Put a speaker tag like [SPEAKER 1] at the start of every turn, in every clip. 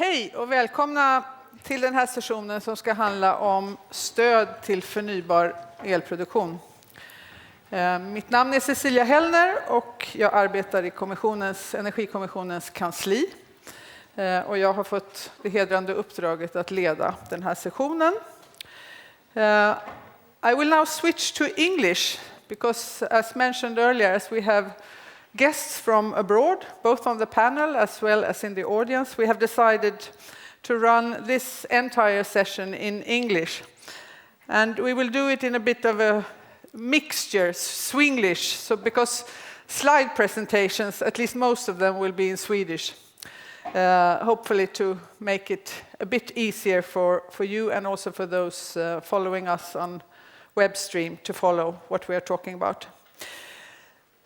[SPEAKER 1] Hej och välkomna till den här sessionen som ska handla om stöd till förnybar elproduktion. Mitt namn är Cecilia Hellner och jag arbetar i Energikommissionens kansli. Och jag har fått det hedrande uppdraget att leda den här sessionen. I will now switch to English because, as mentioned earlier, as we have guests from abroad, both on the panel as well as in the audience, we have decided to run this entire session in English. And we will do it in a bit of a mixture, Swinglish, so because slide presentations, at least most of them, will be in Swedish. Hopefully to make it a bit easier for you and also for those following us on web stream to follow what we are talking about.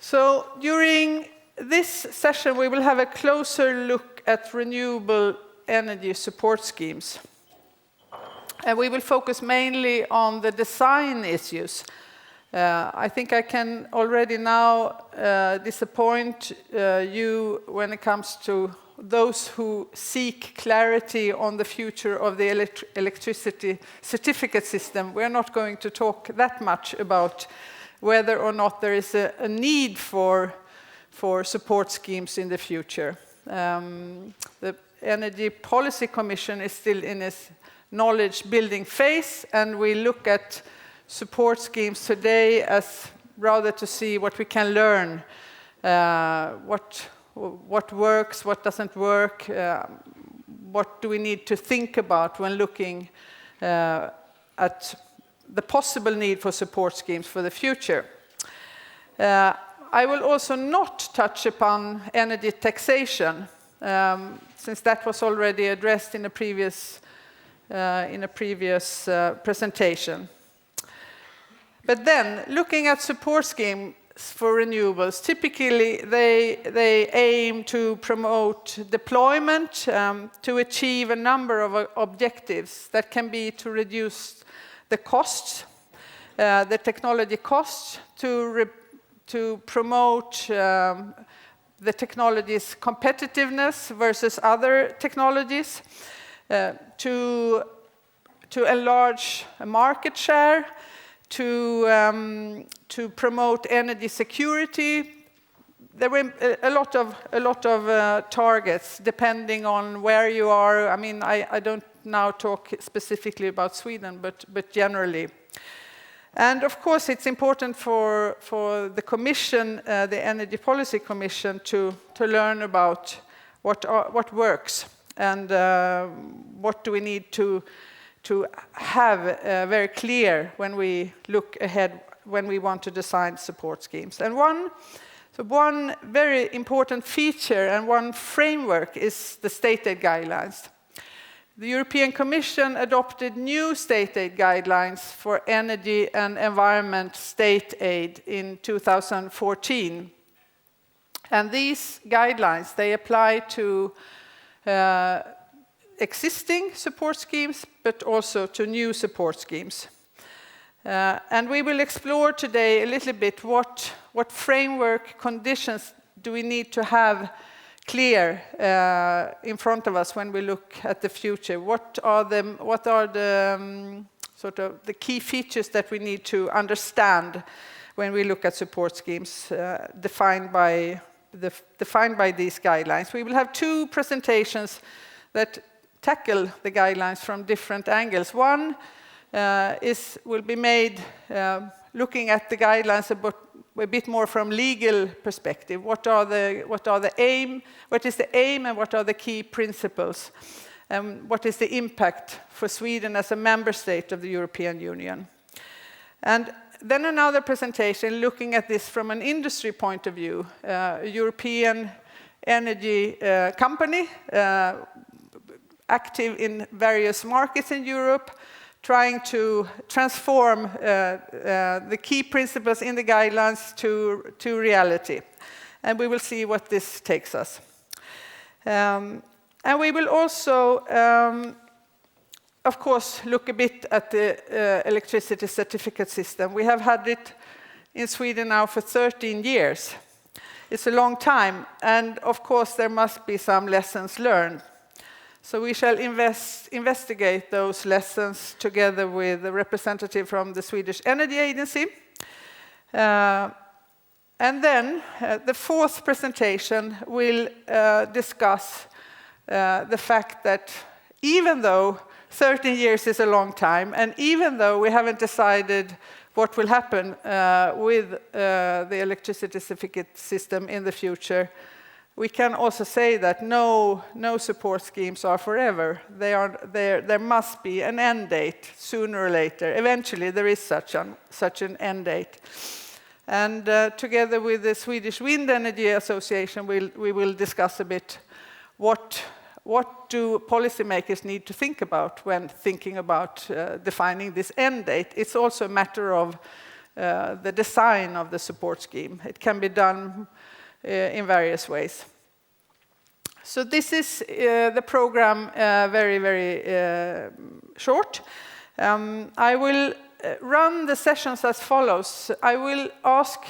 [SPEAKER 1] So during this session we will have a closer look at renewable energy support schemes. And we will focus mainly on the design issues. I think I can already now disappoint you when it comes to those who seek clarity on the future of the electricity certificate system. We are not going to talk that much about whether or not there is a need for support schemes in the future. The Energy Policy Commission is still in its knowledge building phase, and we look at support schemes today as rather to see what we can learn, what works, what doesn't work, what do we need to think about when looking at the possible need for support schemes for the future. I will also not touch upon energy taxation, since that was already addressed in a previous presentation. But then, looking at support schemes for renewables, typically they aim to promote deployment to achieve a number of objectives that can be to reduce the costs, the technology costs, to promote the technology's competitiveness versus other technologies, to enlarge a market share, to promote energy security. There were a lot of targets depending on where you are. I mean, I don't now talk specifically about Sweden, but generally. And of course, it's important for the Commission, the Energy Policy Commission, to learn about what works and what do we need to have very clear when we look ahead, when we want to design support schemes. And one very important feature and one framework is the state aid guidelines. The European Commission adopted new state aid guidelines for energy and environment state aid in 2014. And these guidelines, they apply to existing support schemes, but also to new support schemes. And we will explore today a little bit what framework conditions do we need to have clear in front of us when we look at the future. What are the sort of the key features that we need to understand when we look at support schemes defined by these guidelines. We will have two presentations that tackle the guidelines from different angles. One will be made looking at the guidelines a bit more from legal perspective. What is the aim, and what are the key principles? What is the impact for Sweden as a member state of the European Union? And then another presentation looking at this from an industry point of view, a European energy company active in various markets in Europe, trying to transform the key principles in the guidelines to reality. And we will see what this takes us. And we will also, of course, look a bit at the electricity certificate system. We have had it in Sweden now for 13 years. It's a long time, and of course there must be some lessons learned. So we shall investigate those lessons together with a representative from the Swedish Energy Agency. And then the fourth presentation will discuss the fact that even though 13 years is a long time, and even though we haven't decided what will happen with the electricity certificate system in the future, we can also say that no support schemes are forever. There must be an end date sooner or later. Eventually there is such an end date. And together with the Swedish Wind Energy Association, we will discuss a bit what do policymakers need to think about when thinking about defining this end date. It's also a matter of the design of the support scheme. It can be done in various ways. So this is the program, very, very short. I will run the sessions as follows. I will ask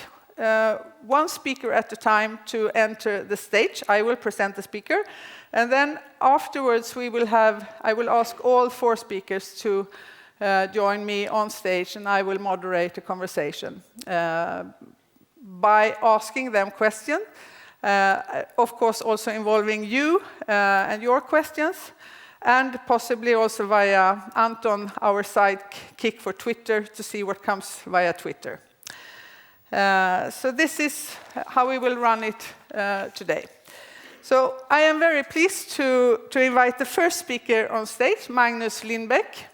[SPEAKER 1] one speaker at a time to enter the stage. I will present the speaker. And then afterwards I will ask all 4 speakers to join me on stage, and I will moderate a conversation by asking them questions, of course also involving you and your questions, and possibly also via Anton, our sidekick for Twitter, to see what comes via Twitter. So this is how we will run it today. So I am very pleased to invite the first speaker on stage, Magnus Lindbäck.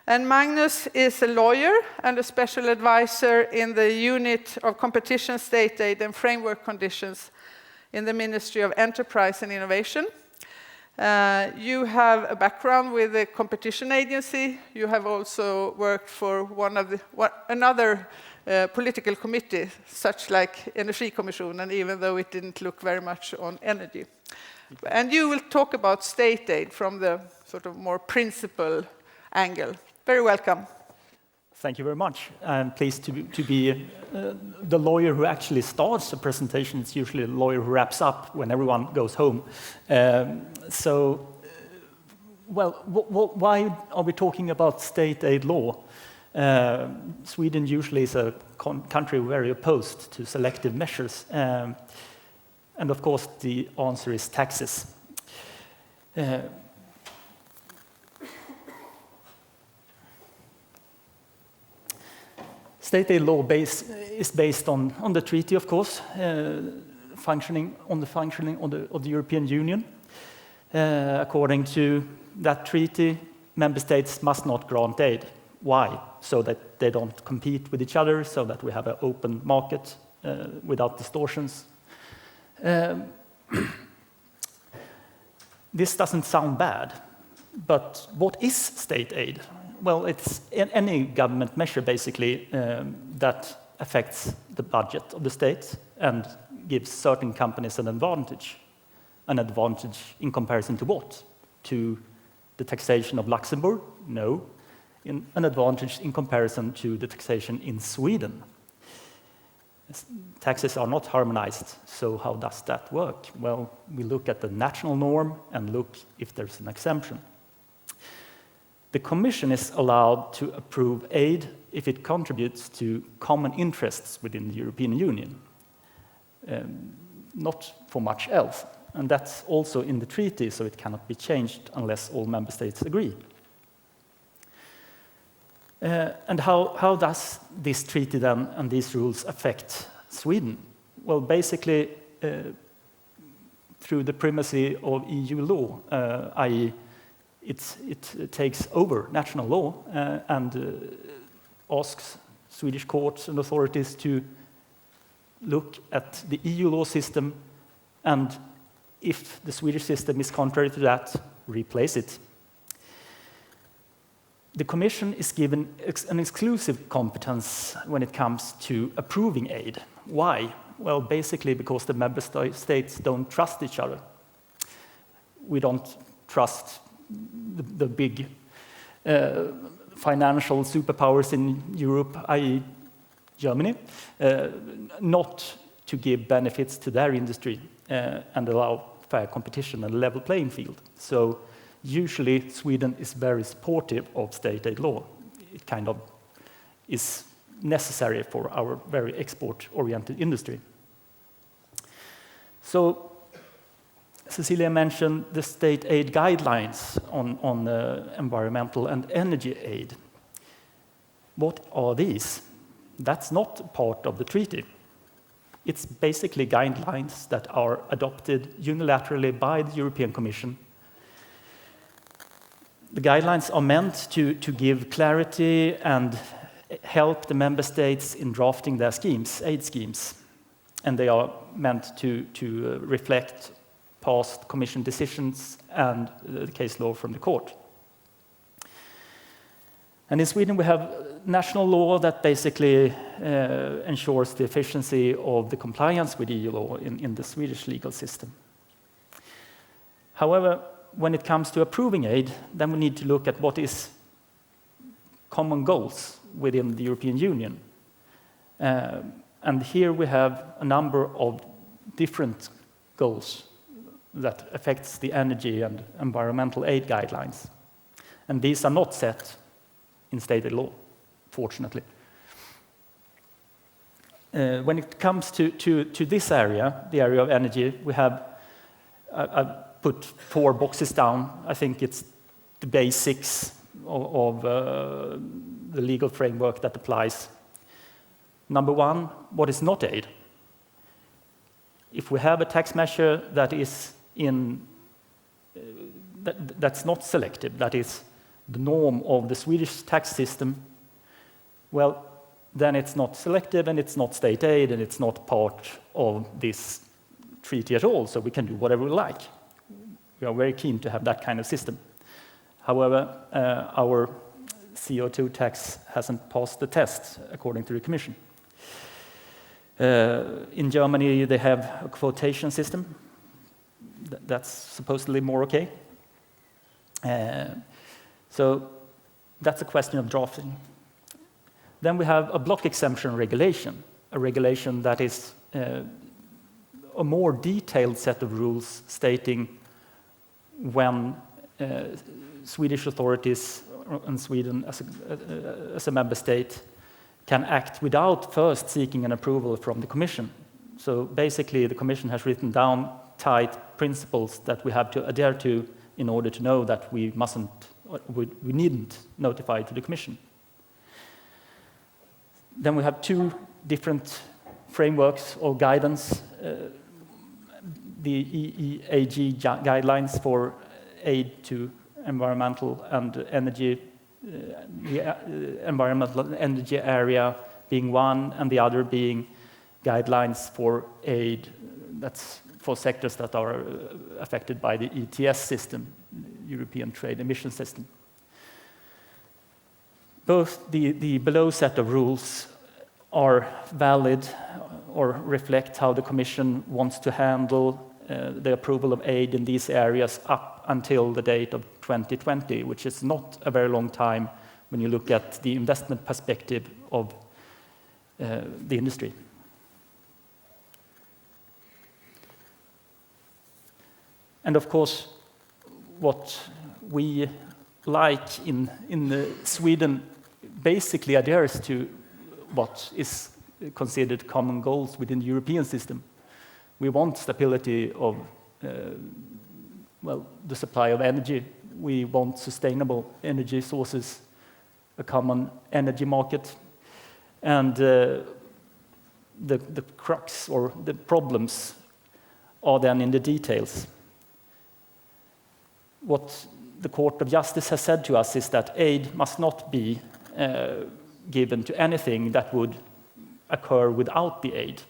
[SPEAKER 1] And Magnus is a lawyer and a special advisor in the Unit of Competition, State Aid and Framework Conditions in the Ministry of Enterprise and Innovation. You have a background with the competition agency. You have also worked for another political committee, such like Energikommissionens, even though it didn't look very much on energy. And you will talk about state aid from the sort of more principal angle. Very welcome.
[SPEAKER 2] Thank you very much. I'm pleased to be the lawyer who actually starts the presentation. It's usually the lawyer who wraps up when everyone goes home. Why are we talking about state aid law? Sweden usually is a country very opposed to selective measures. And of course, the answer is taxes. State aid law is based on the treaty, of course, functioning of the European Union. According to that treaty, member states must not grant aid. Why? So that they don't compete with each other, so that we have an open market without distortions. This doesn't sound bad, but what is state aid? Well, it's any government measure, basically, that affects the budget of the state and gives certain companies an advantage. An advantage in comparison to what? To the taxation of Luxembourg? No. An advantage in comparison to the taxation in Sweden. Taxes are not harmonized, so how does that work? Well, we look at the national norm and look if there's an exemption. The Commission is allowed to approve aid if it contributes to common interests within the European Union, not for much else. And that's also in the treaty, so it cannot be changed unless all member states agree. And how does this treaty then and these rules affect Sweden? Well, basically through the primacy of EU law, i.e. it takes over national law and asks Swedish courts and authorities to look at the EU law system, and if the Swedish system is contrary to that, replace it. The Commission is given an exclusive competence when it comes to approving aid. Why? Well, basically because the member states don't trust each other. We don't trust the big financial superpowers in Europe, i.e. Germany, not to give benefits to their industry and allow fair competition and a level playing field. So usually Sweden is very supportive of state aid law. It kind of is necessary for our very export-oriented industry. So Cecilia mentioned the state aid guidelines on environmental and energy aid. What are these? That's not part of the treaty. It's basically guidelines that are adopted unilaterally by the European Commission. The guidelines are meant to give clarity and help the member states in drafting their schemes, aid schemes. And they are meant to reflect past Commission decisions and the case law from the court. And in Sweden, we have national law that basically ensures the efficiency of the compliance with EU law in the Swedish legal system. However, when it comes to approving aid, then we need to look at what is common goals within the European Union. And here we have a number of different goals that affects the energy and environmental aid guidelines. And these are not set in state aid law, fortunately. When it comes to this area, the area of energy, we have I've put 4 boxes down. I think it's the basics of the legal framework that applies. Number 1, what is not aid? If we have a tax measure that is that's not selective, that is the norm of the Swedish tax system, well, then it's not selective and it's not state aid and it's not part of this treaty at all, so we can do whatever we like. We are very keen to have that kind of system. However, our CO2 tax hasn't passed the test, according to the Commission. In Germany, they have a quotation system. That's supposedly more okay. So that's a question of drafting. Then we have a block exemption regulation, a regulation that is a more detailed set of rules stating when Swedish authorities and Sweden as a member state can act without first seeking an approval from the Commission. So basically, the Commission has written down tight principles that we have to adhere to in order to know that we needn't notify to the Commission. Then we have 2 different frameworks or guidance, the EEAG guidelines for aid to environmental and energy, the environmental and energy area being one, and the other being guidelines for aid that's for sectors that are affected by the ETS system, European Trade Emission System. Both the below set of rules are valid or reflect how the Commission wants to handle the approval of aid in these areas up until the date of 2020, which is not a very long time when you look at the investment perspective of the industry. And of course, what we like in Sweden basically adheres to what is considered common goals within the European system. We want stability of the supply of energy. We want sustainable energy sources, a common energy market, and the crux or the problems are then in the details. What the Court of Justice has said to us is that aid must not be given to anything that would occur without the aid.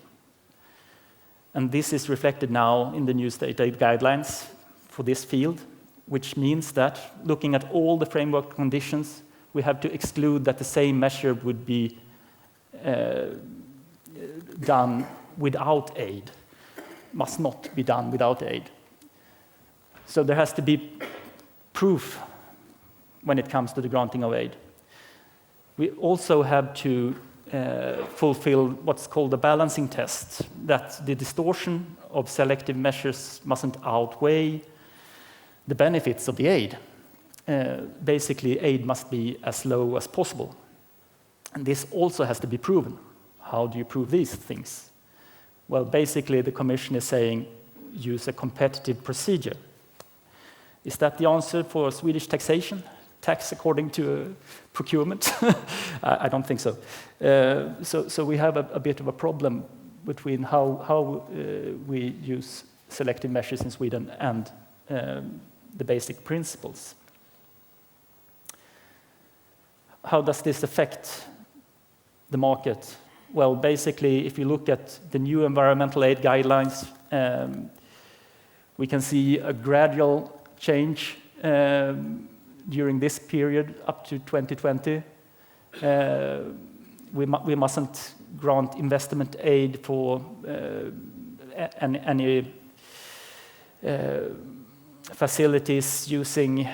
[SPEAKER 2] And this is reflected now in the new state aid guidelines for this field, which means that looking at all the framework conditions, we have to exclude that the same measure would be done without aid, must not be done without aid. So there has to be proof when it comes to the granting of aid. We also have to fulfill what's called the balancing test, that the distortion of selective measures mustn't outweigh the benefits of the aid. Basically, aid must be as low as possible. And this also has to be proven. How do you prove these things? Well, basically, the Commission is saying use a competitive procedure. Is that the answer for Swedish taxation? Tax according to procurement? I don't think so. So we have a bit of a problem between how we use selective measures in Sweden and the basic principles. How does this affect the market? Well, basically, if you look at the new environmental aid guidelines, we can see a gradual change during this period up to 2020. We mustn't grant investment aid for any facilities using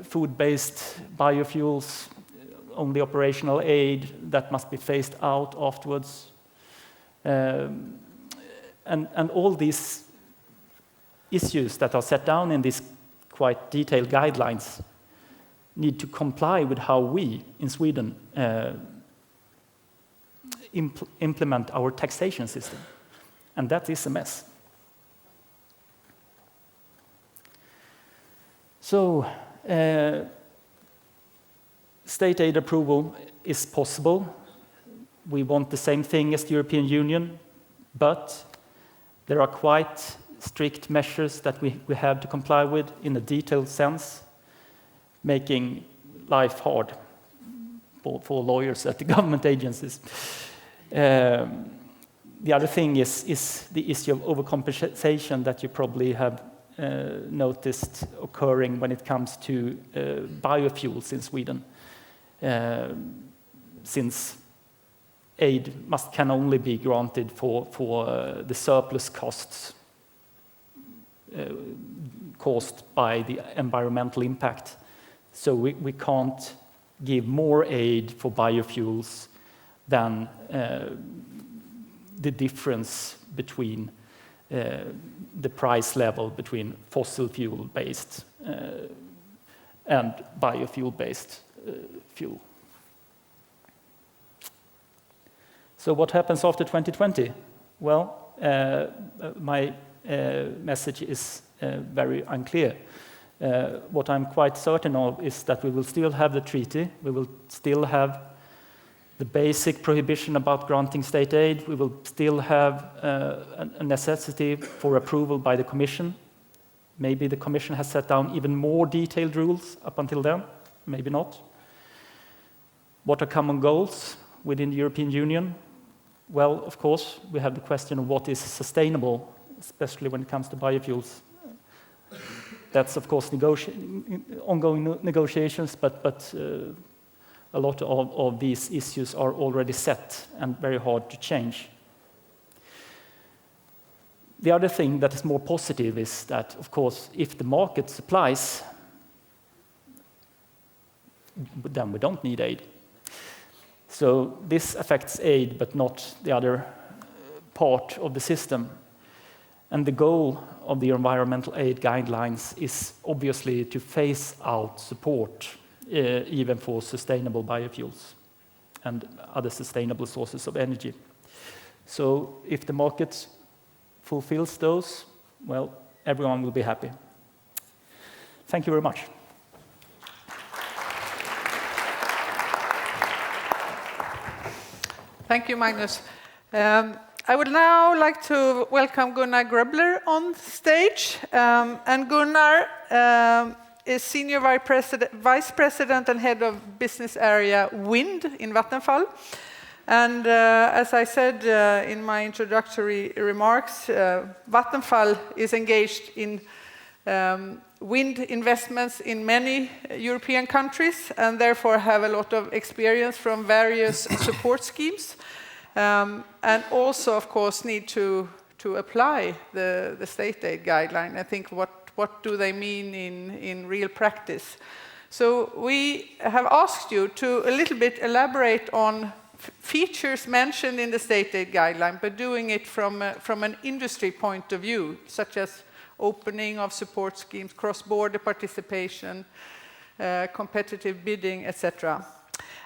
[SPEAKER 2] food-based biofuels, only operational aid that must be phased out afterwards. And all these issues that are set down in these quite detailed guidelines need to comply with how we in Sweden implement our taxation system. And that is a mess. So, state aid approval is possible. We want the same thing as the European Union, but there are quite strict measures that we have to comply with in a detailed sense, making life hard for lawyers at the government agencies. The other thing is the issue of overcompensation that you probably have noticed occurring when it comes to biofuels in Sweden. Since aid can only be granted for the surplus costs caused by the environmental impact. So we can't give more aid for biofuels than the difference between the price level between fossil fuel-based and biofuel-based fuel. So what happens after 2020? Well, my message is very unclear. What I'm quite certain of is that we will still have the treaty, we will still have the basic prohibition about granting state aid, we will still have a necessity for approval by the Commission. Maybe the Commission has set down even more detailed rules up until then, maybe not. What are common goals within the European Union? Well, of course, we have the question of what is sustainable, especially when it comes to biofuels. That's, of course, ongoing negotiations, but a lot of these issues are already set and very hard to change. The other thing that is more positive is that, of course, if the market supplies, then we don't need aid. So this affects aid, but not the other part of the system. And the goal of the environmental aid guidelines is obviously to phase out support, even for sustainable biofuels and other sustainable sources of energy. So if the market fulfills those, well, everyone will be happy. Thank you very much.
[SPEAKER 1] Thank you, Magnus. I would now like to welcome Gunnar Groebler on stage. And Gunnar is Senior Vice President and Head of Business Area Wind in Vattenfall. And as I said in my introductory remarks, Vattenfall is engaged in wind investments in many European countries and therefore have a lot of experience from various support schemes. And also, of course, need to apply the state aid guideline. I think what do they mean in real practice? So we have asked you to a little bit elaborate on features mentioned in the state aid guideline, but doing it from an industry point of view, such as opening of support schemes, cross-border participation, competitive bidding, etc.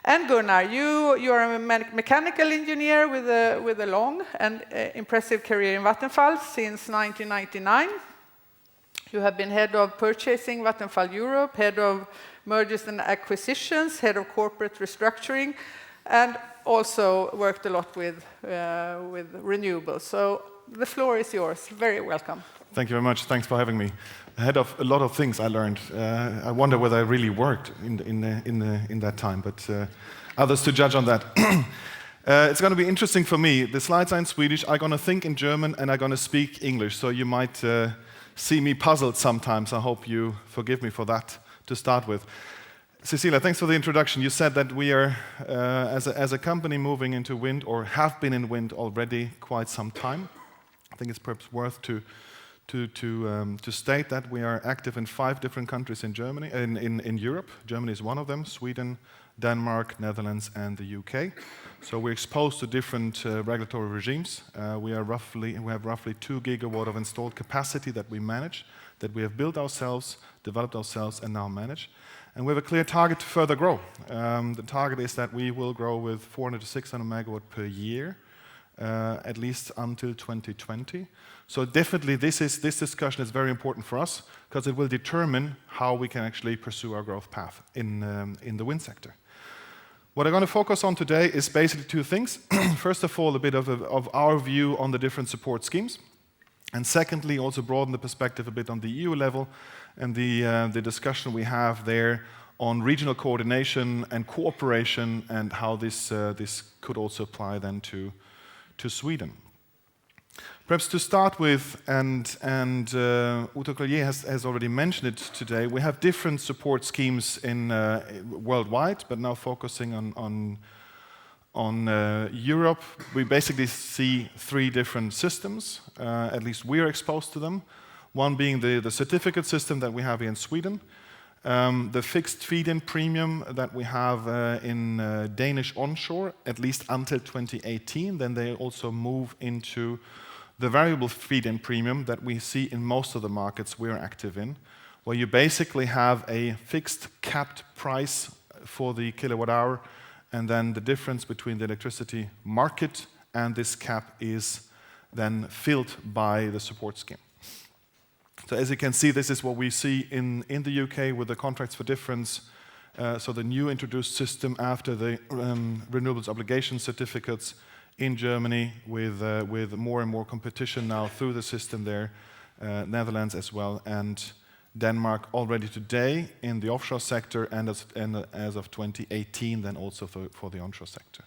[SPEAKER 1] And Gunnar, you are a mechanical engineer with a long and impressive career in Vattenfall since 1999. You have been head of purchasing Vattenfall Europe, head of mergers and acquisitions, head of corporate restructuring, and also worked a lot with renewables. So the floor is yours. Very welcome.
[SPEAKER 3] Thank you very much. Thanks for having me. Ahead of a lot of things I learned. I wonder whether I really worked in that time, but others to judge on that. It's going to be interesting for me. The slides are in Swedish. I'm going to think in German, and I'm going to speak English. So you might see me puzzled sometimes. I hope you forgive me for that to start with. Cecilia, thanks for the introduction. You said that we are, as a company, moving into wind, or have been in wind already quite some time. I think it's perhaps worth to state that we are active in 5 different countries in Germany, in Europe. Germany is one of them, Sweden, Denmark, Netherlands, and the UK. So we're exposed to different regulatory regimes. We have roughly 2 gigawatt of installed capacity that we manage, that we have built ourselves, developed ourselves, and now manage. And we have a clear target to further grow. The target is that we will grow with 400 to 600 megawatt per year, at least until 2020. So definitely this discussion is very important for us because it will determine how we can actually pursue our growth path in the wind sector. What I'm going to focus on today is basically 2 things. First of all, a bit of our view on the different support schemes. And secondly, also broaden the perspective a bit on the EU level and the discussion we have there on regional coordination and cooperation and how this could also apply then to Sweden. Perhaps to start with, and Uto Collier has already mentioned it today, we have different support schemes worldwide, but now focusing on Europe, we basically see 3 different systems. At least we are exposed to them. One being the certificate system that we have here in Sweden, the fixed feed-in premium that we have in Danish onshore, at least until 2018. Then they also move into the variable feed-in premium that we see in most of the markets we're active in, where you basically have a fixed capped price for the kilowatt hour, and then the difference between the electricity market and this cap is then filled by the support scheme. So as you can see, this is what we see in the UK with the contracts for difference. So the new introduced system after the renewables obligation certificates in Germany with more and more competition now through the system there, Netherlands as well, and Denmark already today in the offshore sector, and as of 2018 then also for the onshore sector.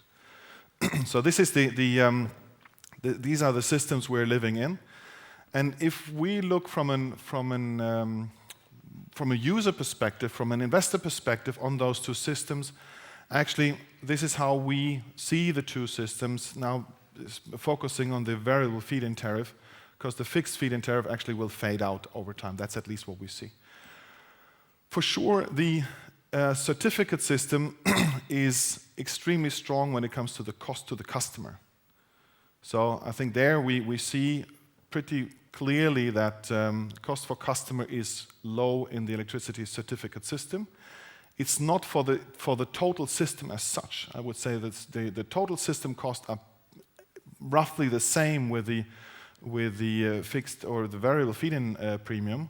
[SPEAKER 3] So this is these are the systems we're living in. And if we look from a user perspective, from an investor perspective on those 2 systems, actually this is how we see the 2 systems now, focusing on the variable feed-in tariff, because the fixed feed-in tariff actually will fade out over time. That's at least what we see. For sure, the certificate system is extremely strong when it comes to the cost to the customer. So I think there we see pretty clearly that cost for customer is low in the electricity certificate system. It's not for the total system as such. I would say that the total system costs are roughly the same with the fixed or the variable feed-in premium,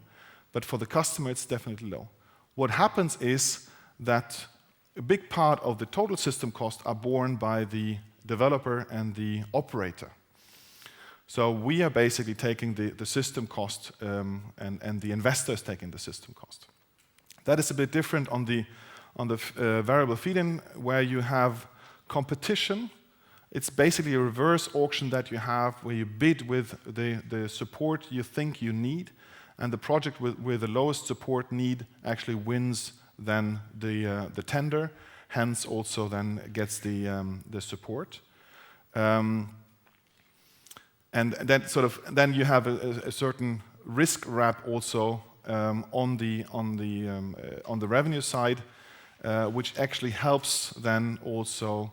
[SPEAKER 3] but for the customer it's definitely low. What happens is that a big part of the total system costs are borne by the developer and the operator. So we are basically taking the system cost and the investor is taking the system cost. That is a bit different on the variable feed-in, where you have competition. It's basically a reverse auction that you have, where you bid with the support you think you need, and the project with the lowest support need actually wins then the tender, hence also then gets the support. And that sort of then you have a certain risk wrap also on the revenue side, which actually helps then also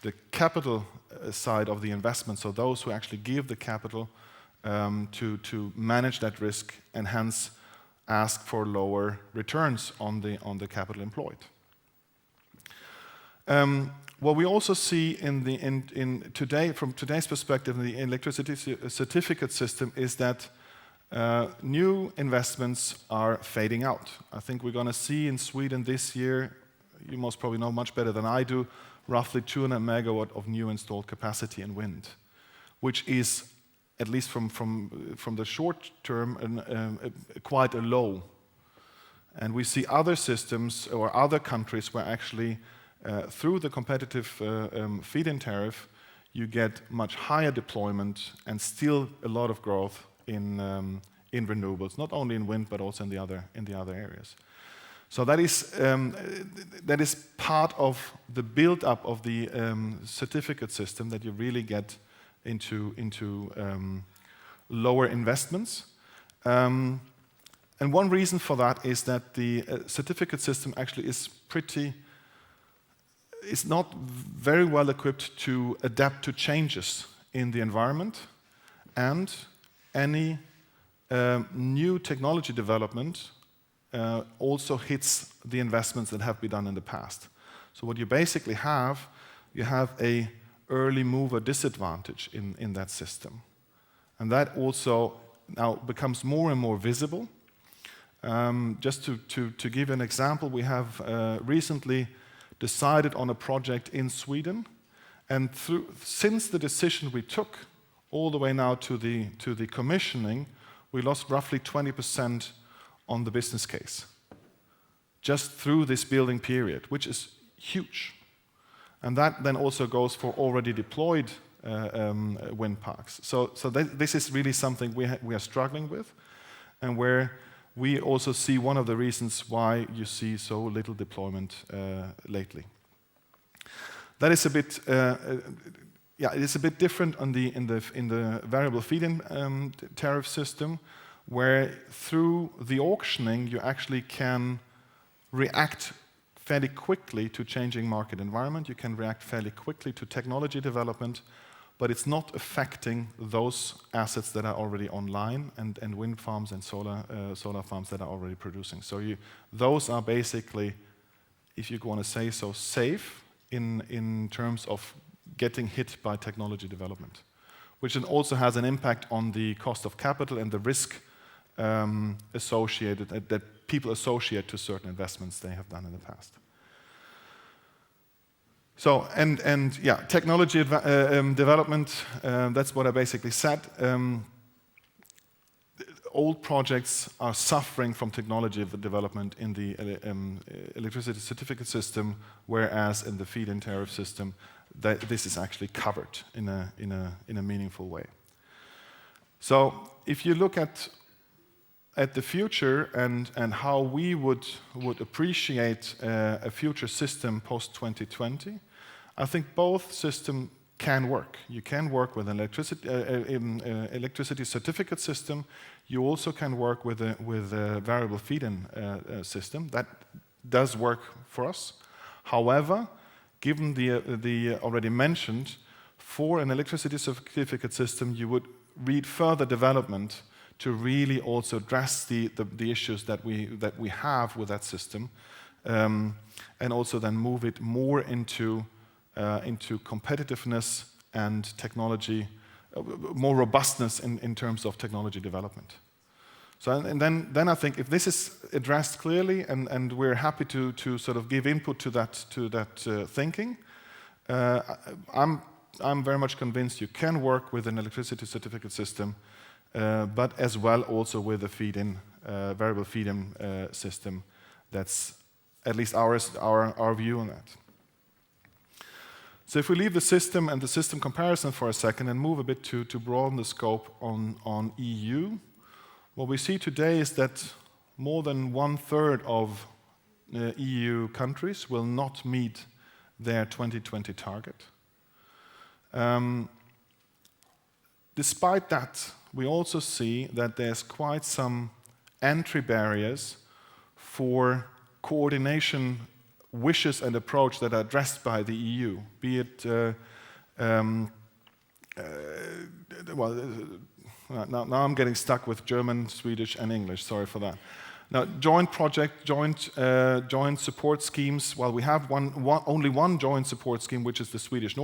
[SPEAKER 3] the capital side of the investment. So those who actually give the capital to manage that risk and hence ask for lower returns on the capital employed. What we also see from today's perspective in the electricity certificate system is that new investments are fading out. I think we're going to see in Sweden this year, you most probably know much better than I do, roughly 200 megawatt of new installed capacity in wind, which is, at least from the short term, quite a low. And we see other systems or other countries where actually through the competitive feed-in tariff, you get much higher deployment and still a lot of growth in renewables, not only in wind but also in the other areas. So that is part of the build-up of the certificate system, that you really get into lower investments. And one reason for that is that the certificate system actually is not very well equipped to adapt to changes in the environment, and any new technology development also hits the investments that have been done in the past. So what you basically have, you have a early mover disadvantage in that system. And that also now becomes more and more visible. Just to give an example, we have recently decided on a project in Sweden, and since the decision we took all the way now to the commissioning, we lost roughly 20% on the business case, just through this building period, which is huge. And that then also goes for already deployed wind parks. So this is really something we are struggling with, and where we also see one of the reasons why you see so little deployment lately. That is a bit, it is a bit different in the variable feed-in tariff system, where through the auctioning you actually can react fairly quickly to changing market environment. You can react fairly quickly to technology development, but it's not affecting those assets that are already online and wind farms and solar farms that are already producing. So those are basically, if you want to say so, safe in terms of getting hit by technology development, which then also has an impact on the cost of capital and the risk associated that people associate to certain investments they have done in the past. So, technology development, that's what I basically said. Old projects are suffering from technology development in the electricity certificate system, whereas in the feed-in tariff system, this is actually covered in a meaningful way. So, if you look at the future and how we would appreciate a future system post-2020, I think both systems can work. You can work with an electricity certificate system. You also can work with a variable feed-in system. That does work for us. However, given the already mentioned, for an electricity certificate system, you would need further development to really also address the issues that we have with that system, and also then move it more into competitiveness and technology, more robustness in terms of technology development. So and then I think if this is addressed clearly, and we're happy to sort of give input to that thinking, I'm very much convinced you can work with an electricity certificate system, but as well also with a feed-in variable feed-in system. That's at least our view on that. So if we leave the system and the system comparison for a second and move a bit to broaden the scope on EU, what we see today is that more than 1/3 of EU countries will not meet their 2020 target. Despite that, we also see that there's quite some entry barriers for coordination wishes and approach that are addressed by the EU, be it Now I'm getting stuck with German, Swedish, and English. Sorry for that. Now, joint project, joint support schemes. Well, we have only one joint support scheme, which is the Swedish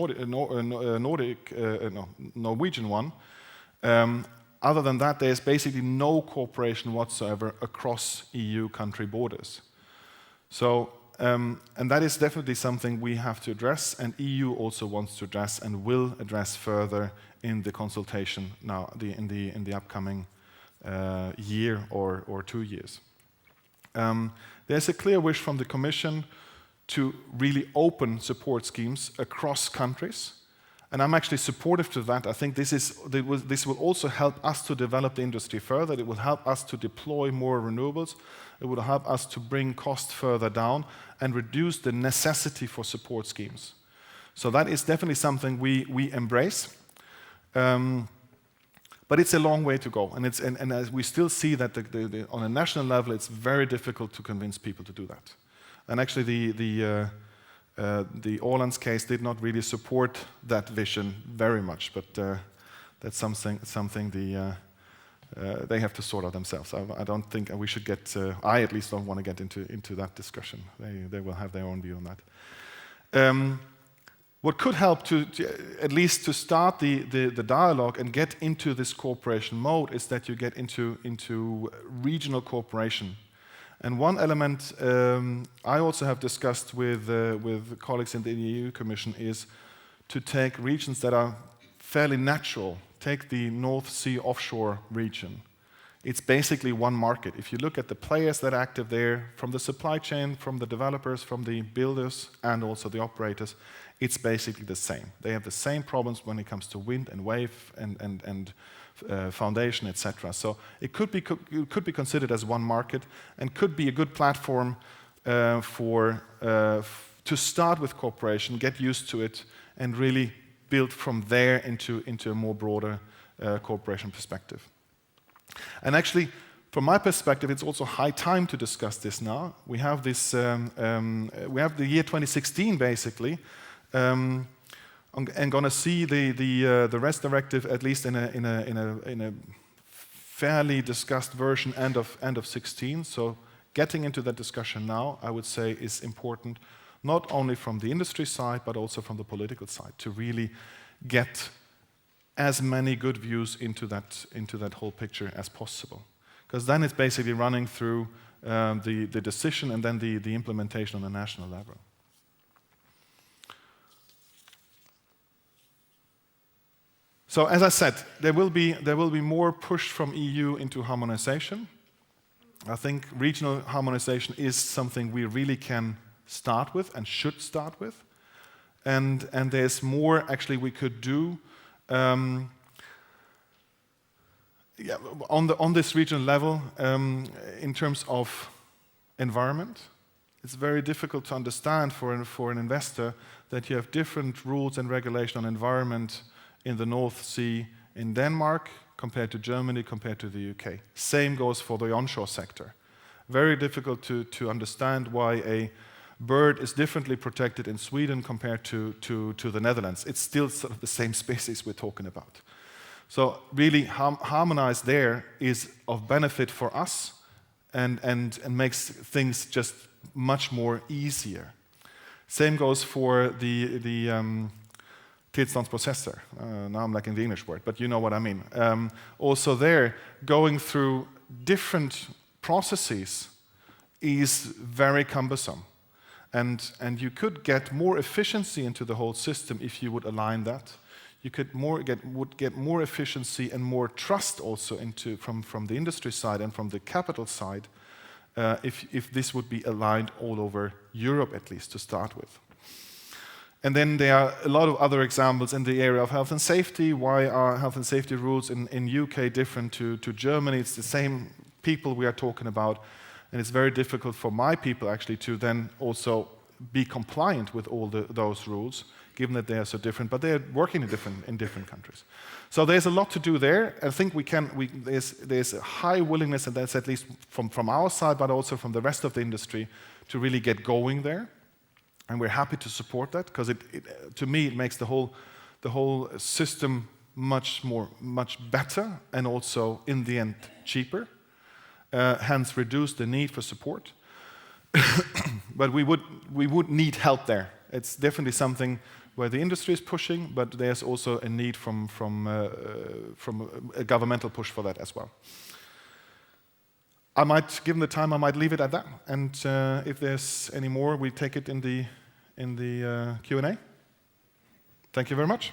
[SPEAKER 3] Norwegian one. Other than that, there's basically no cooperation whatsoever across EU country borders. So, and that is definitely something we have to address, and EU also wants to address and will address further in the consultation now, in the upcoming year or 2 years. There's a clear wish from the Commission to really open support schemes across countries, and I'm actually supportive to that. I think this will also help us to develop the industry further. It will help us to deploy more renewables. It will help us to bring costs further down and reduce the necessity for support schemes. So that is definitely something we embrace. But it's a long way to go, and as we still see that on a national level, it's very difficult to convince people to do that. And actually, the Ålands case did not really support that vision very much, but that's something they have to sort out themselves. I don't think we should get. I at least don't want to get into that discussion. They will have their own view on that. What could help to at least to start the dialogue and get into this cooperation mode is that you get into regional cooperation. And one element I also have discussed with colleagues in the EU Commission is to take regions that are fairly natural. Take the North Sea offshore region. It's basically one market. If you look at the players that are active there, from the supply chain, from the developers, from the builders, and also the operators, it's basically the same. They have the same problems when it comes to wind and wave and foundation, etc. So it could be considered as one market and could be a good platform to start with cooperation, get used to it, and really build from there into a more broader cooperation perspective. And actually, from my perspective, it's also high time to discuss this now. We have this. We have the year 2016 basically. And going to see the RES directive at least in a fairly discussed version end of 16. So getting into that discussion now, I would say, is important, not only from the industry side but also from the political side, to really get as many good views into that whole picture as possible, because then it's basically running through the decision and then the implementation on a national level. So as I said, there will be more push from EU into harmonization. I think regional harmonization is something we really can start with and should start with, and there's more actually we could do on this regional level in terms of environment. It's very difficult to understand for an investor that you have different rules and regulation on environment in the North Sea in Denmark compared to Germany, compared to the UK. Same goes for the onshore sector. Very difficult to understand why a bird is differently protected in Sweden compared to the Netherlands. It's still sort of the same species we're talking about. So really harmonize there is of benefit for us and makes things just much more easier. Same goes for the tillståndsprocesser. Now I'm lacking the English word, but you know what I mean. Also there, going through different processes is very cumbersome. And you could get more efficiency into the whole system if you would align that. You would get more efficiency and more trust also from the industry side and from the capital side if this would be aligned all over Europe, at least to start with. And then there are a lot of other examples in the area of health and safety. Why are health and safety rules in UK different to Germany? It's the same people we are talking about, and it's very difficult for my people actually to then also be compliant with all those rules, given that they are so different, but they are working in different countries. So there's a lot to do there. I think there's a high willingness, and that's at least from our side, but also from the rest of the industry, to really get going there. And we're happy to support that, because to me it makes the whole system much better, and also in the end cheaper. Hence, reduce the need for support. But we would need help there. It's definitely something where the industry is pushing, but there's also a need from a governmental push for that as well. I might, given the time, I might leave it at that. And if there's any more, we take it in the Q&A. Thank you very much.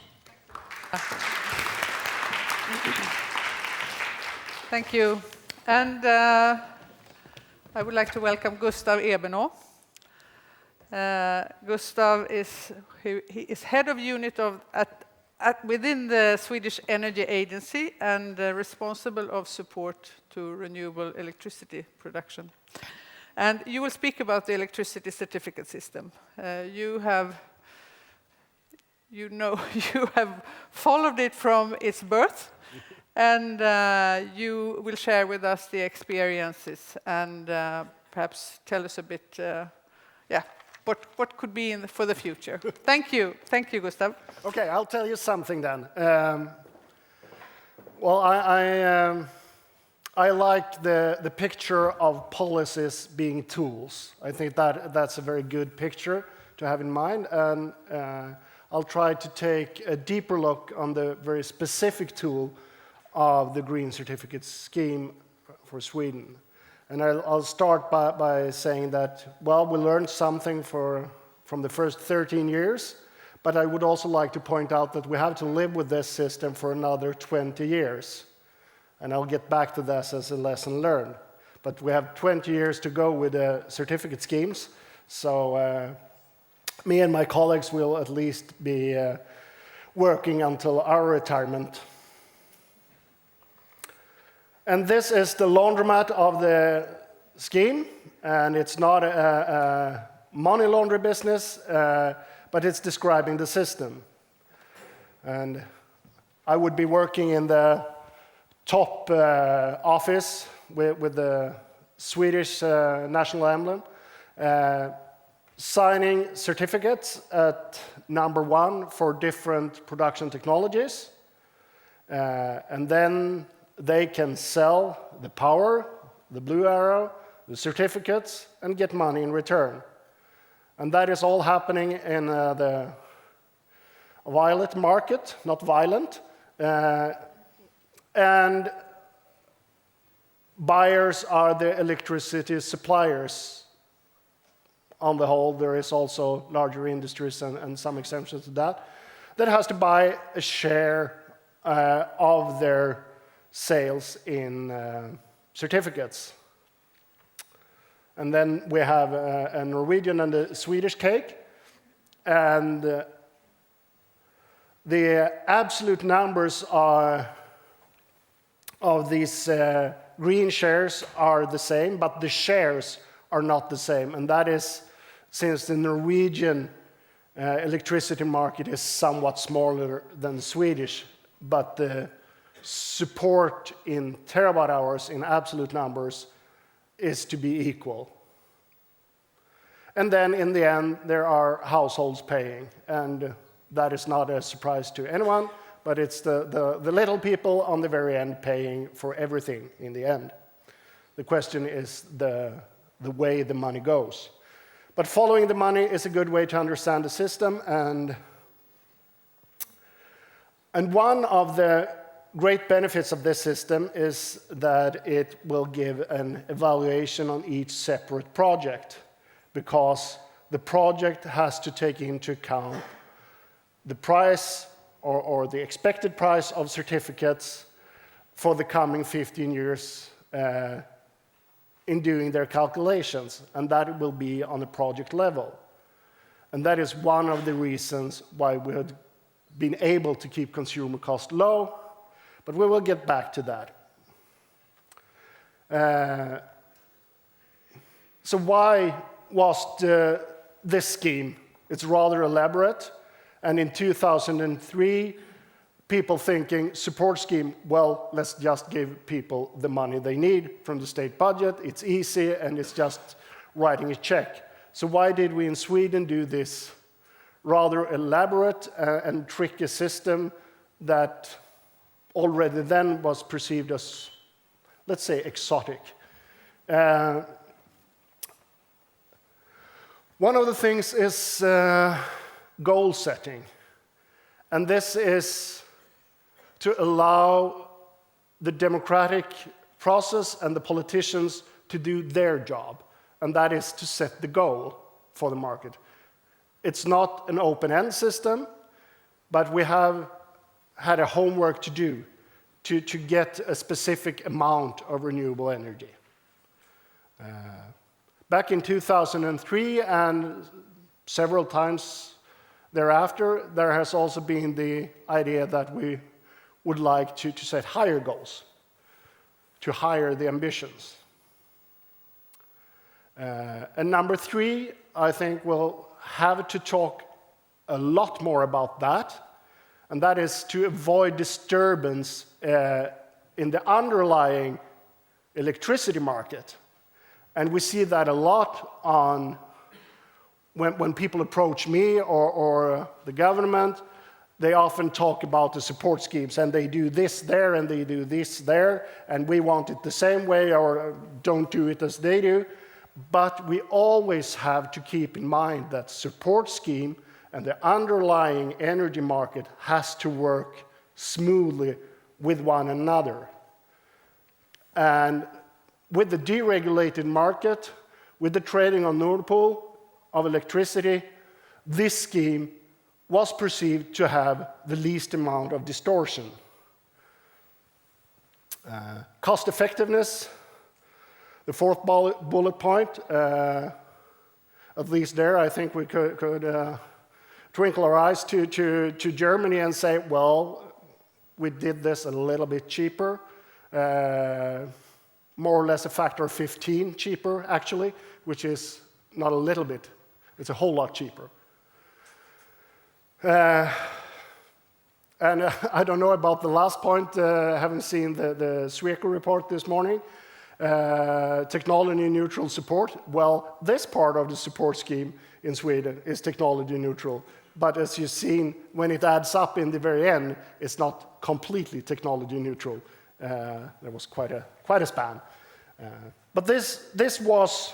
[SPEAKER 1] Thank you. And I would like to welcome Gustav Ebenå. Gustav is he is head of unit within the Swedish Energy Agency and responsible of support to renewable electricity production. And you will speak about the electricity certificate system. You have followed it from its birth, and you will share with us the experiences and perhaps tell us a bit, what could be for the future. Thank you, Gustav.
[SPEAKER 4] Okay, I'll tell you something then. I like the picture of policies being tools. I think that's a very good picture to have in mind, and I'll try to take a deeper look on the very specific tool of the green certificate scheme for Sweden. And I'll start by saying that, well, we learned something from the first 13 years, but I would also like to point out that we have to live with this system for another 20 years. And I'll get back to this as a lesson learned. But we have 20 years to go with the certificate schemes, so me and my colleagues will at least be working until our retirement. And this is the laundromat of the scheme, and it's not a money laundry business, but it's describing the system. And I would be working in the top office with the Swedish national emblem, signing certificates at number 1 for different production technologies, and then they can sell the power, the blue arrow, the certificates, and get money in return. And that is all happening in the violet market, not violent. And buyers are the electricity suppliers. On the whole, there is also larger industries and some exemptions to that has to buy a share of their sales in certificates. And then we have a Norwegian and a Swedish cake. And the absolute numbers of these green shares are the same, but the shares are not the same. And that is since the Norwegian electricity market is somewhat smaller than the Swedish, but the support in terawatt hours in absolute numbers is to be equal. And then in the end, there are households paying, and that is not a surprise to anyone, but it's the little people on the very end paying for everything in the end. The question is the way the money goes. But following the money is a good way to understand the system, and one of the great benefits of this system is that it will give an evaluation on each separate project, because the project has to take into account the price or the expected price of certificates for the coming 15 years in doing their calculations, and that will be on a project level. And that is one of the reasons why we have been able to keep consumer costs low, but we will get back to that. So why was this scheme? It's rather elaborate, and in 2003, people thinking support scheme, well, let's just give people the money they need from the state budget, it's easy, and it's just writing a check. So why did we in Sweden do this rather elaborate and tricky system that already then was perceived as, let's say, exotic. One of the things is goal setting. And this is to allow the democratic process and the politicians to do their job. And that is to set the goal for the market. It's not an open-end system, but we have had a homework to do to get a specific amount of renewable energy. Back in 2003 and several times thereafter, there has also been the idea that we would like to set higher goals, to higher the ambitions. And number 3, I think we'll have to talk a lot more about that, and that is to avoid disturbance in the underlying electricity market. And we see that a lot on when people approach me or the government. They often talk about the support schemes, and they do this there and they do this there, and we want it the same way or don't do it as they do. But we always have to keep in mind that support scheme and the underlying energy market has to work smoothly with one another. And with the deregulated market, with the trading on Nord Pool of electricity, this scheme was perceived to have the least amount of distortion. Cost effectiveness, the 4th bullet point, at least there I think we could twinkle our eyes to Germany and say, well, we did this a little bit cheaper, more or less a factor of 15 cheaper actually, which is not a little bit, it's a whole lot cheaper. And I don't know about the last point, haven't seen the Sweco report this morning. Technology neutral support. Well, this part of the support scheme in Sweden is technology neutral. But as you've seen, when it adds up in the very end, it's not completely technology neutral. There was quite a span. But this was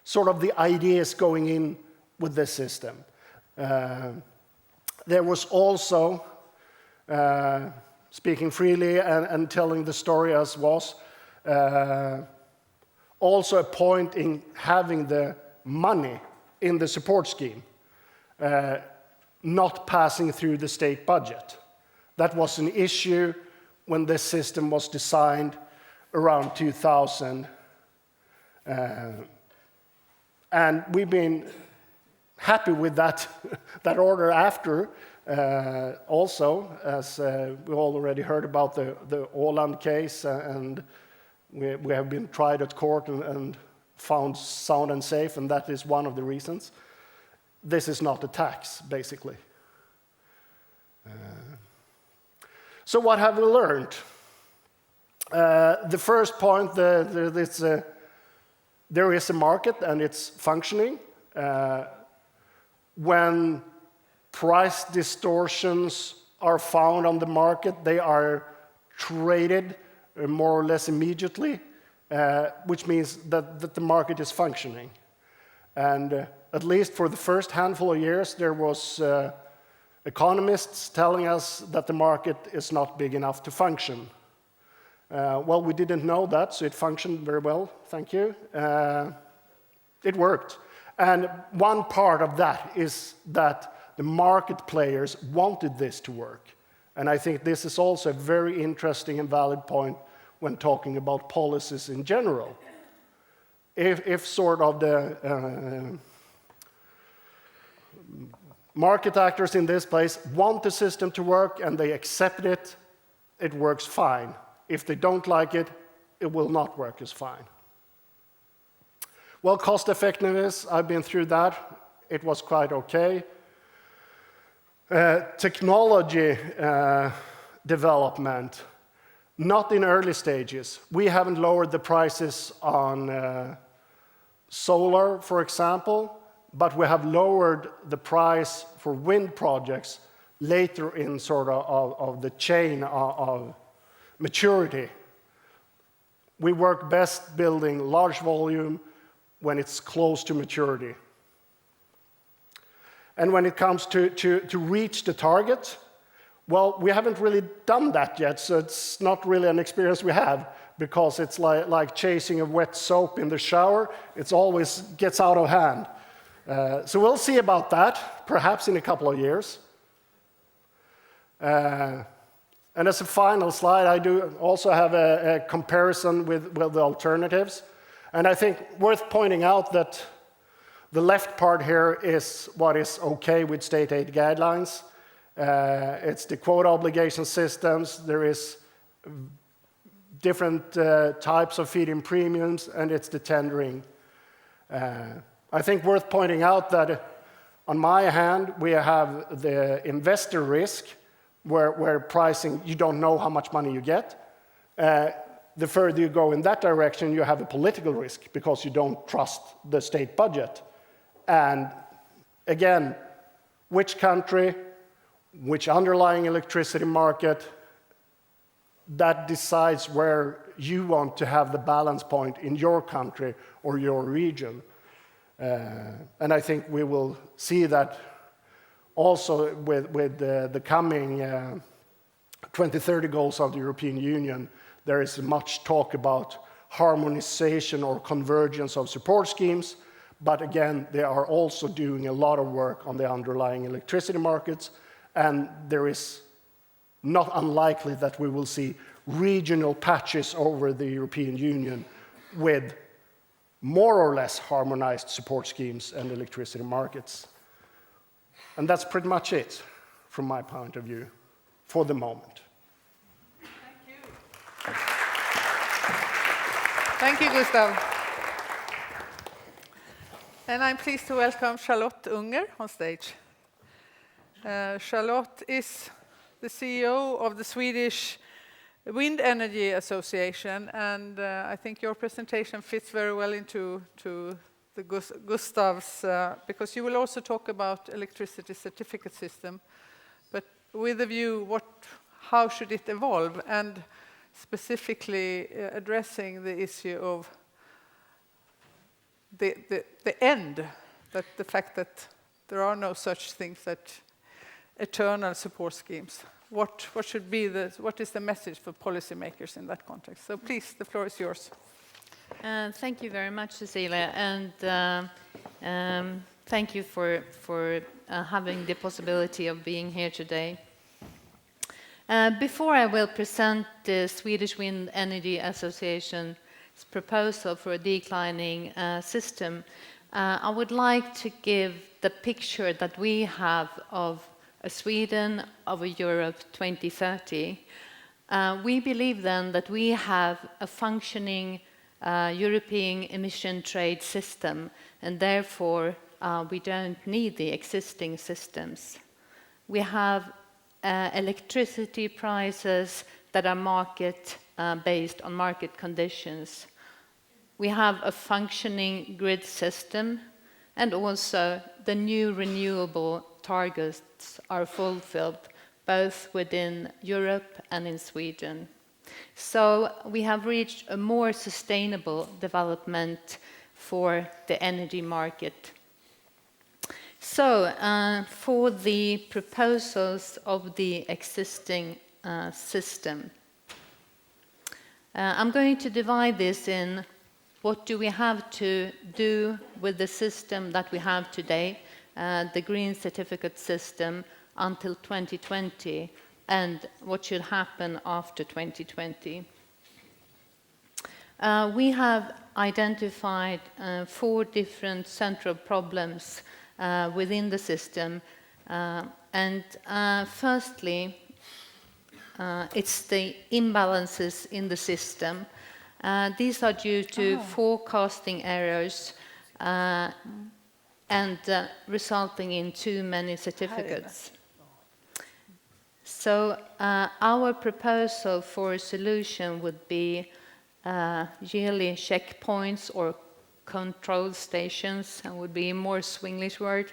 [SPEAKER 4] sort of the ideas going in with this system. There was also, speaking freely and telling the story as was, also a point in having the money in the support scheme not passing through the state budget. That was an issue when this system was designed around 2000. And we've been happy with that order after. Also, as we already heard about the Åland case, and we have been tried at court and found sound and safe, and that is one of the reasons. This is not a tax, basically. So what have we learned? The first point, there is a market and it's functioning. When price distortions are found on the market, they are traded more or less immediately, which means that the market is functioning. And at least for the first handful of years, there was economists telling us that the market is not big enough to function. Well, we didn't know that, so it functioned very well, thank you. It worked. And one part of that is that the market players wanted this to work. And I think this is also a very interesting and valid point when talking about policies in general. If sort of the market actors in this place want the system to work and they accept it, it works fine. If they don't like it, it will not work as fine. Well, cost effectiveness, I've been through that. It was quite okay. Technology development, not in early stages. We haven't lowered the prices on solar, for example, but we have lowered the price for wind projects later in sort of the chain of maturity. We work best building large volume when it's close to maturity. And when it comes to reach the target, well, we haven't really done that yet, so it's not really an experience we have, because it's like chasing a wet soap in the shower. It always gets out of hand. So we'll see about that, perhaps in a couple of years. And as a final slide, I do also have a comparison with the alternatives. And I think worth pointing out that the left part here is what is okay with state aid guidelines. It's the quota obligation systems. There is different types of feed-in premiums, and it's the tendering. I think worth pointing out that on my hand, we have the investor risk, where pricing, you don't know how much money you get. The further you go in that direction, you have a political risk, because you don't trust the state budget. And again, which country, which underlying electricity market, that decides where you want to have the balance point in your country or your region. And I think we will see that also with the coming 2030 goals of the European Union. There is much talk about harmonization or convergence of support schemes, but again, they are also doing a lot of work on the underlying electricity markets, and there is not unlikely that we will see regional patches over the European Union with more or less harmonized support schemes and electricity markets. And that's pretty much it from my point of view for the moment.
[SPEAKER 1] Thank you. Thank you, Gustav. And I'm pleased to welcome Charlotte Unger on stage. Charlotte is the CEO of the Swedish Wind Energy Association, and I think your presentation fits very well into the Gustav's, because you will also talk about electricity certificate system, but with a view, how should it evolve, and specifically addressing the issue of the end, that the fact that there are no such things that eternal support schemes. What is the message for policymakers in that context? So please, the floor is yours.
[SPEAKER 5] Thank you very much, Cecilia, and thank you for having the possibility of being here today. Before I will present the Swedish Wind Energy Association's proposal for a declining system, I would like to give the picture that we have of Sweden, of a Europe 2030. We believe then that we have a functioning European emission trade system, and therefore we don't need the existing systems. We have electricity prices that are based on market conditions. We have a functioning grid system, and also the new renewable targets are fulfilled both within Europe and in Sweden. So we have reached a more sustainable development for the energy market. So for the proposals of the existing system, I'm going to divide this in what do we have to do with the system that we have today, the green certificate system, until 2020, and what should happen after 2020. We have identified 4 different central problems within the system. And firstly, it's the imbalances in the system. These are due to forecasting errors and resulting in too many certificates. So our proposal for a solution would be yearly checkpoints or control stations, and would be a more Swinglish word,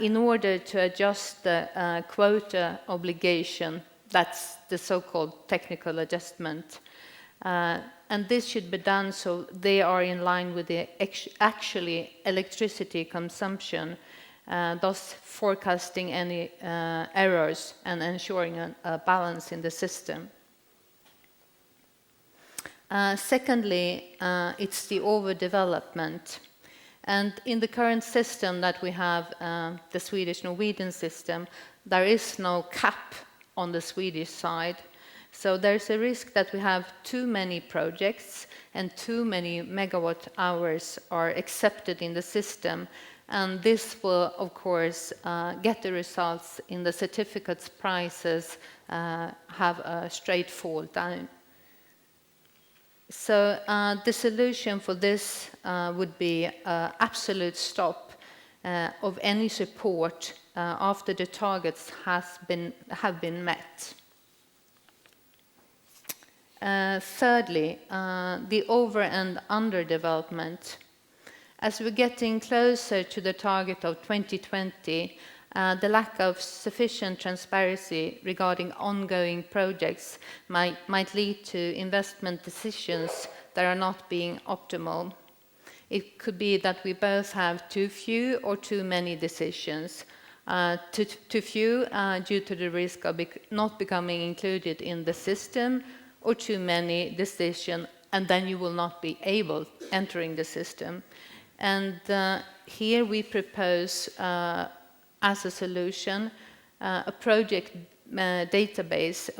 [SPEAKER 5] in order to adjust the quota obligation. That's the so-called technical adjustment. And this should be done so they are in line with the actually electricity consumption, thus forecasting any errors and ensuring a balance in the system. Secondly, it's the overdevelopment. And in the current system that we have, the Swedish-Norwegian system, there is no cap on the Swedish side. So there's a risk that we have too many projects and too many megawatt hours are accepted in the system. And this will, of course, get the results in the certificates prices have a straight fall down. So the solution for this would be absolute stop of any support after the targets have been met. Thirdly, the over and under development. As we're getting closer to the target of 2020, the lack of sufficient transparency regarding ongoing projects might lead to investment decisions that are not being optimal. It could be that we both have too few or too many decisions. Too few due to the risk of not becoming included in the system, or too many decisions, and then you will not be able entering the system. And here we propose, as a solution, a project database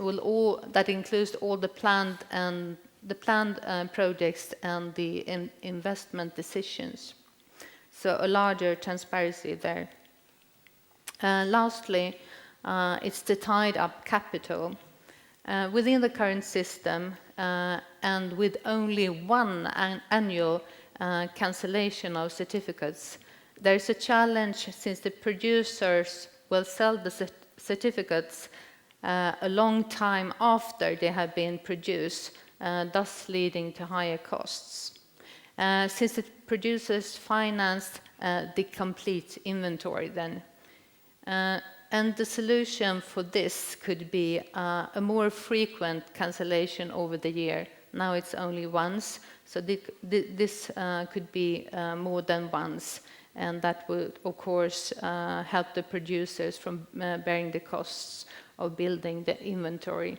[SPEAKER 5] that includes all the planned projects and the investment decisions. So a larger transparency there. Lastly, it's the tied up capital. Within the current system, and with only one annual cancellation of certificates, there is a challenge since the producers will sell the certificates a long time after they have been produced, thus leading to higher costs. Since the producers financed the complete inventory then. And the solution for this could be a more frequent cancellation over the year. Now it's only once, so this could be more than once, and that would, of course, help the producers from bearing the costs of building the inventory.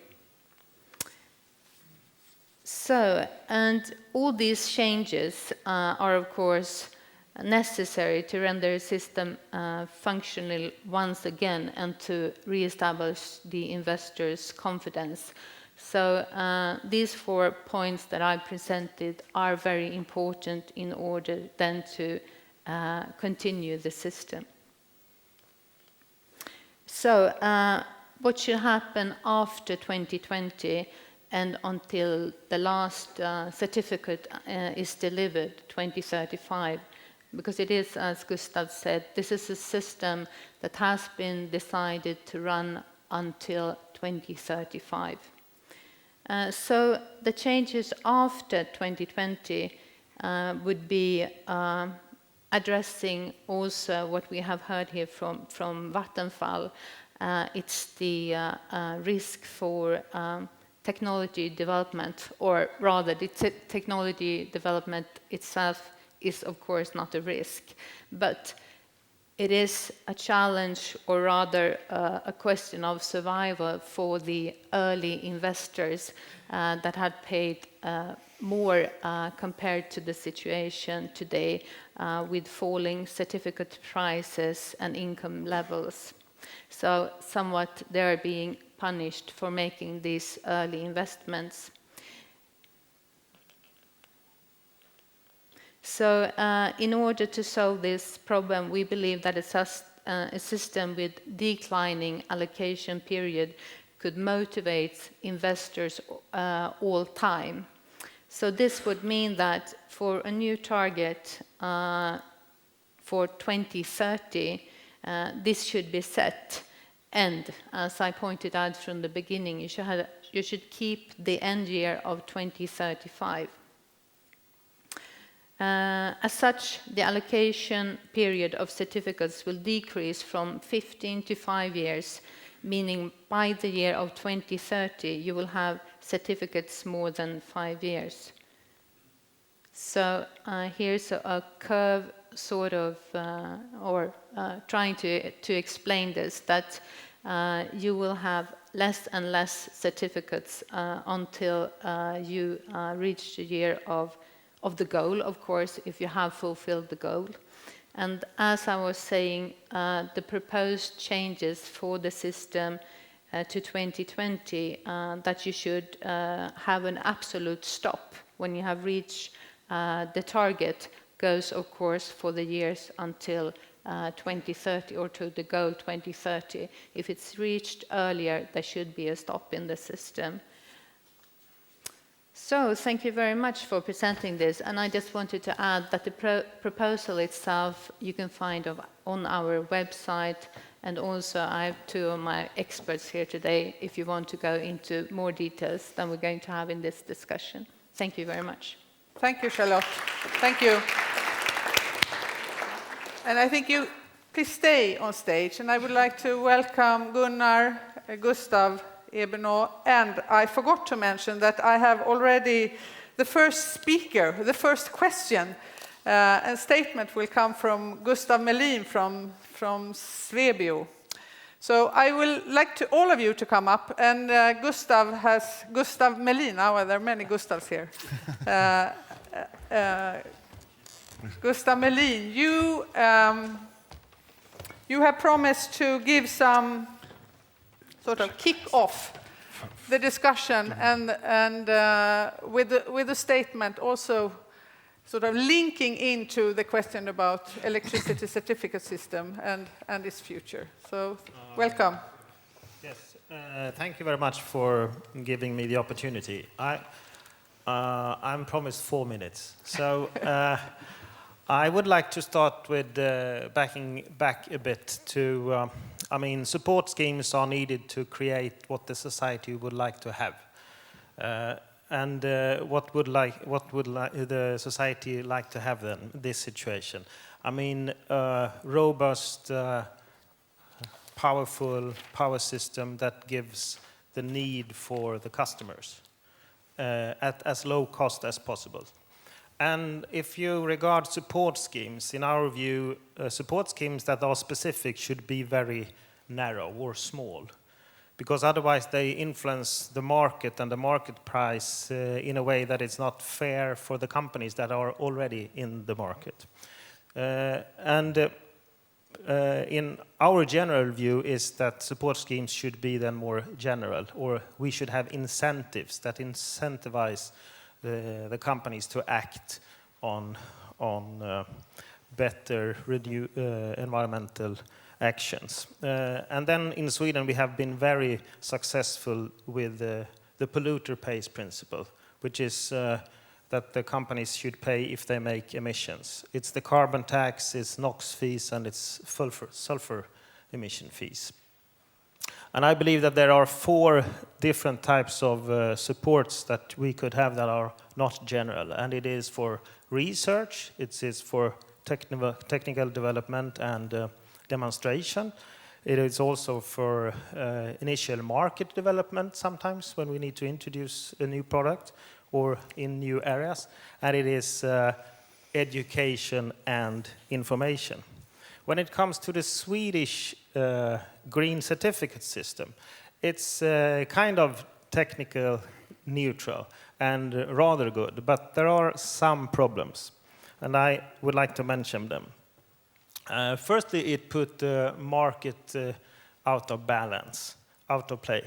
[SPEAKER 5] So, and all these changes are, of course, necessary to render the system functional once again and to re-establish the investors' confidence. So these 4 points that I presented are very important in order then to continue the system. So what should happen after 2020 and until the last certificate is delivered, 2035? Because it is, as Gustav said, this is a system that has been decided to run until 2035. So the changes after 2020 would be addressing also what we have heard here from Vattenfall. It's the risk for technology development, or rather the technology development itself is of course not a risk, but it is a challenge, or rather a question of survival for the early investors that had paid more compared to the situation today with falling certificate prices and income levels. So somewhat they're being punished for making these early investments. So in order to solve this problem, we believe that a system with declining allocation period could motivate investors all time. So this would mean that for a new target for 2030, this should be set. And as I pointed out from the beginning, you should keep the end year of 2035. As such, the allocation period of certificates will decrease from 15 to 5 years, meaning by the year of 2030, you will have certificates more than 5 years. So here's a curve sort of, trying to explain this, that you will have less and less certificates until you reach the year of the goal, of course, if you have fulfilled the goal. And as I was saying, the proposed changes for the system to 2020, that you should have an absolute stop when you have reached the target, goes, of course, for the years until 2030 or to the goal 2030. If it's reached earlier, there should be a stop in the system. So thank you very much for presenting this. And I just wanted to add that the proposal itself you can find on our website. And also I have two of my experts here today if you want to go into more details than we're going to have in this discussion. Thank you very much.
[SPEAKER 1] Thank you, Charlotte. Thank you. And I think you please stay on stage. And I would like to welcome Gunnar, Gustav Ebenå, and I forgot to mention that I have already the first speaker, the first question and statement will come from Gustav Melin from Svebio. So I will like to all of you to come up, and Gustav Melin. Now there are many Gustavs here. Gustav Melin, you have promised to give some sort of kick off the discussion and with a statement also sort of linking into the question about electricity certificate system and its future. So welcome.
[SPEAKER 6] Yes, thank you very much for giving me the opportunity. I'm promised 4 minutes. So I would like to start with backing back a bit to support schemes are needed to create what the society would like to have, what would the society like to have then this situation? Robust, powerful power system that gives the need for the customers at as low cost as possible. And if you regard support schemes, in our view, support schemes that are specific should be very narrow or small, because otherwise they influence the market and the market price in a way that it's not fair for the companies that are already in the market. In our general view is that support schemes should be then more general, or we should have incentives that incentivize the companies to act on better environmental actions. And then in Sweden we have been very successful with the polluter pays principle, which is that the companies should pay if they make emissions. It's the carbon tax, it's NOx fees, and it's sulfur emission fees. And I believe that there are 4 different types of supports that we could have that are not general. And it is for research, it is for technical development and demonstration. It is also for initial market development sometimes when we need to introduce a new product or in new areas. And it is education and information. When it comes to the Swedish green certificate system, it's kind of technical neutral and rather good, but there are some problems, and I would like to mention them. Firstly, it put the market out of balance, out of play.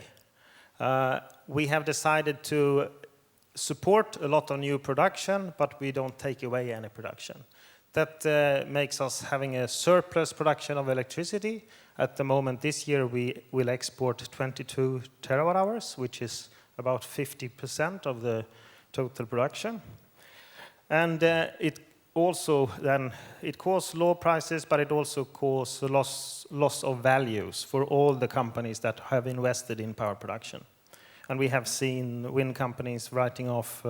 [SPEAKER 6] We have decided to support a lot of new production, but we don't take away any production. That makes us having a surplus production of electricity. At the moment this year we will export 22 terawatt hours, which is about 50% of the total production. And it also then, it causes low prices, but it also causes loss of values for all the companies that have invested in power production. And we have seen wind companies writing off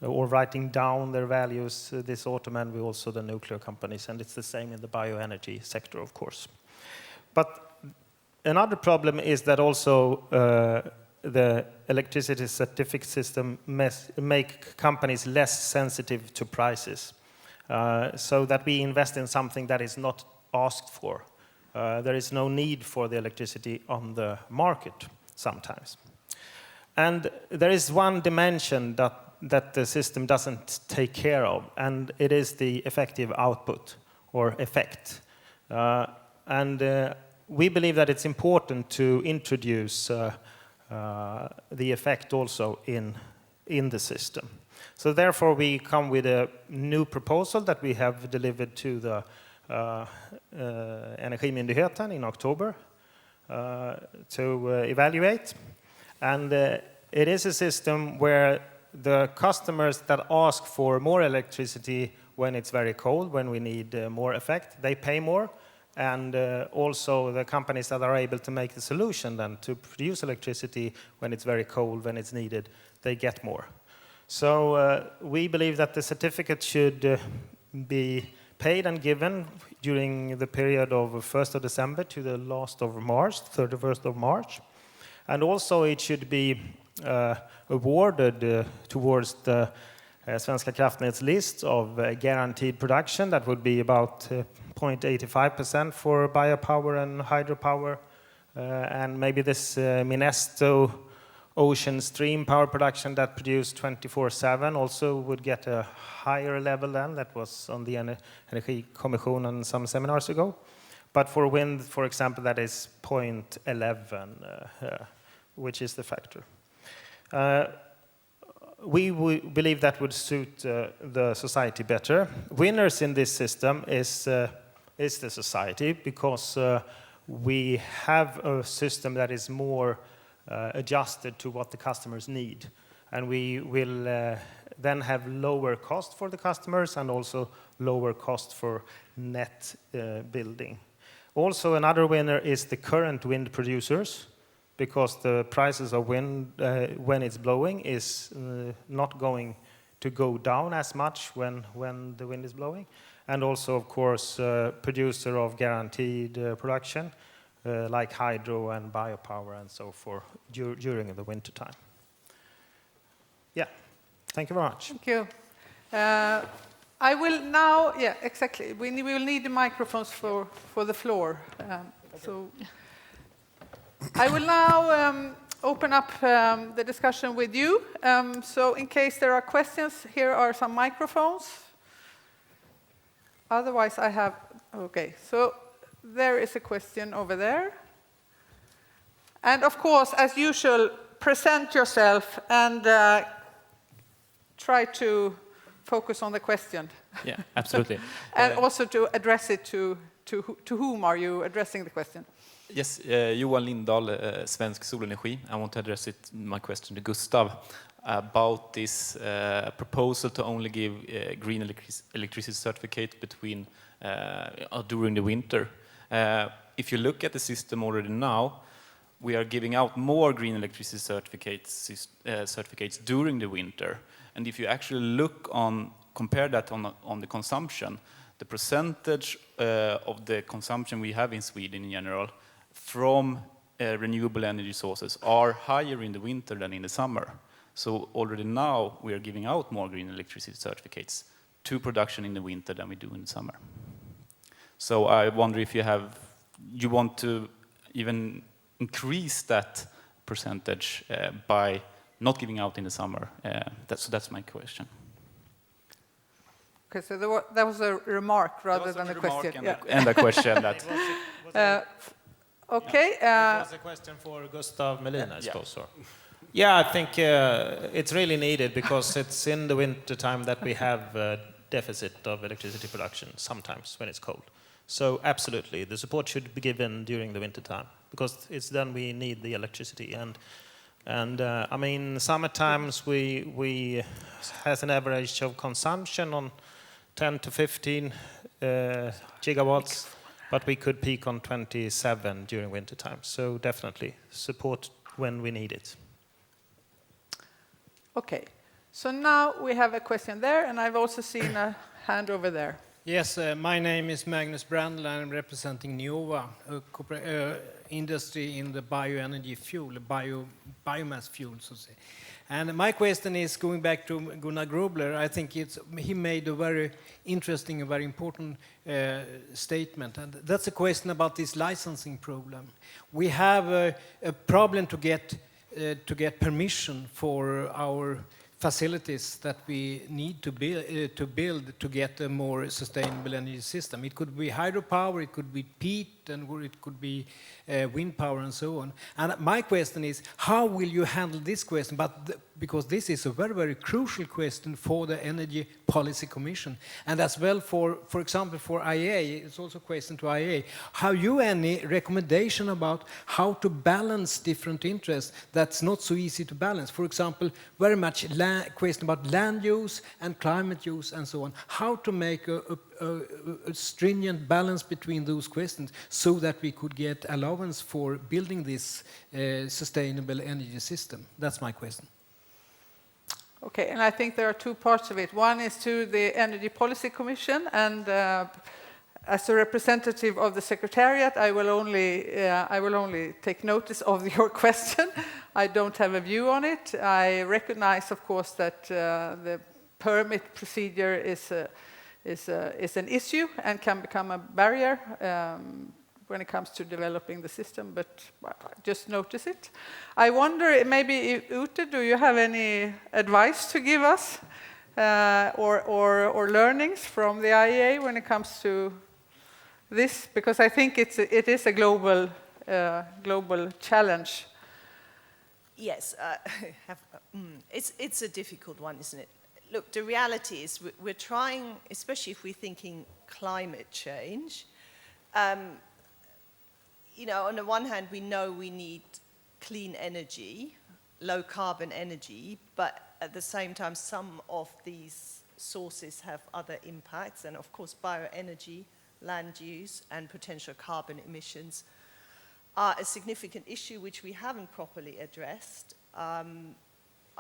[SPEAKER 6] or writing down their values this autumn, and we also the nuclear companies, and it's the same in the bioenergy sector, of course. But another problem is that also the electricity certificate system make companies less sensitive to prices, so that we invest in something that is not asked for. There is no need for the electricity on the market sometimes. And there is one dimension that the system doesn't take care of, and it is the effective output or effect. We believe that it's important to introduce the effect also in the system. So therefore we come with a new proposal that we have delivered to the Energikommissionen in October to evaluate. And it is a system where the customers that ask for more electricity when it's very cold, when we need more effect, they pay more. And also the companies that are able to make the solution then to produce electricity when it's very cold, when it's needed, they get more. So we believe that the certificate should be paid and given during the period of 1st of December to the last of March, 31st of March. And also it should be awarded towards the Svenska kraftnät's list of guaranteed production. That would be about 0.85% for biopower and hydropower. And maybe this Minesto ocean stream power production that produced 24/7 also would get a higher level than that was on the Energikommissionen some seminars ago. But for wind, for example, that is 0.11, which is the factor. We believe that would suit the society better. Winners in this system is the society, because we have a system that is more adjusted to what the customers need. And we will then have lower cost for the customers and also lower cost for net building. Also, another winner is the current wind producers, because the prices of wind when it's blowing is not going to go down as much when the wind is blowing. And also, of course, producer of guaranteed production, like hydro and biopower and so forth during the winter time. Yeah, thank you very much.
[SPEAKER 1] Thank you. I will now, yeah, exactly. We will need the microphones for the floor. So I will now open up the discussion with you. So in case there are questions, here are some microphones. Otherwise, I have, okay, so there is a question over there. And of course, as usual, present yourself and try to focus on the question.
[SPEAKER 7] Yeah, absolutely.
[SPEAKER 1] And also to address it to whom are you addressing the question?
[SPEAKER 7] Yes, Johan Lindahl, Svensk Solenergi. I want to address my question to Gustav about this proposal to only give green electricity certificate between during the winter. If you look at the system already now, we are giving out more green electricity certificates during the winter. And if you actually compare that on the consumption, the percentage of the consumption we have in Sweden in general from renewable energy sources are higher in the winter than in the summer. So already now we are giving out more green electricity certificates to production in the winter than we do in the summer. So I wonder if you want to even increase that percentage by not giving out in the summer. So that's my question.
[SPEAKER 1] Okay, so that was a remark rather than a question.
[SPEAKER 7] And a question that.
[SPEAKER 1] Okay.
[SPEAKER 6] It was a question for Gustav Melin, I suppose. Yeah, I think it's really needed, because it's in the winter time that we have a deficit of electricity production sometimes when it's cold. So absolutely, the support should be given during the winter time, because it's then we need the electricity. And I mean, summer times we has an average of consumption on 10 to 15 gigawatts, but we could peak on 27 during winter time. So definitely support when we need it.
[SPEAKER 1] Okay. So now we have a question there, and I've also seen a hand over there.
[SPEAKER 8] Yes, my name is Magnus Lindbäck. I'm representing Neova, a industry in the bioenergy fuel, biomass fuel, so to say. And my question is going back to Gunnar Groebler. I think he made a very interesting and very important statement, and that's a question about this licensing problem. We have a problem to get permission for our facilities that we need to build to get a more sustainable energy system. It could be hydropower, it could be peat, and it could be wind power and so on. And my question is, how will you handle this question? Because this is a very, very crucial question for the Energy Policy Commission. And as well for example, for IEA, it's also a question to IEA. Have you any recommendation about how to balance different interests that's not so easy to balance? For example, very much question about land use and climate use and so on. How to make a stringent balance between those questions so that we could get allowance for building this sustainable energy system? That's my question.
[SPEAKER 1] Okay, and I think there are two parts of it. One is to the Energy Policy Commission, and as a representative of the Secretariat, I will only take notice of your question. I don't have a view on it. I recognize, of course, that the permit procedure is an issue and can become a barrier when it comes to developing the system, but just notice it. I wonder, maybe, Ute, do you have any advice to give us or learnings from the IEA when it comes to this? Because I think it is a global challenge.
[SPEAKER 9] Yes, it's a difficult one, isn't it? Look, the reality is we're trying, especially if we're thinking climate change, you know, on the one hand, we know we need clean energy, low carbon energy, but at the same time, some of these sources have other impacts. And of course, bioenergy, land use, and potential carbon emissions are a significant issue which we haven't properly addressed. I'm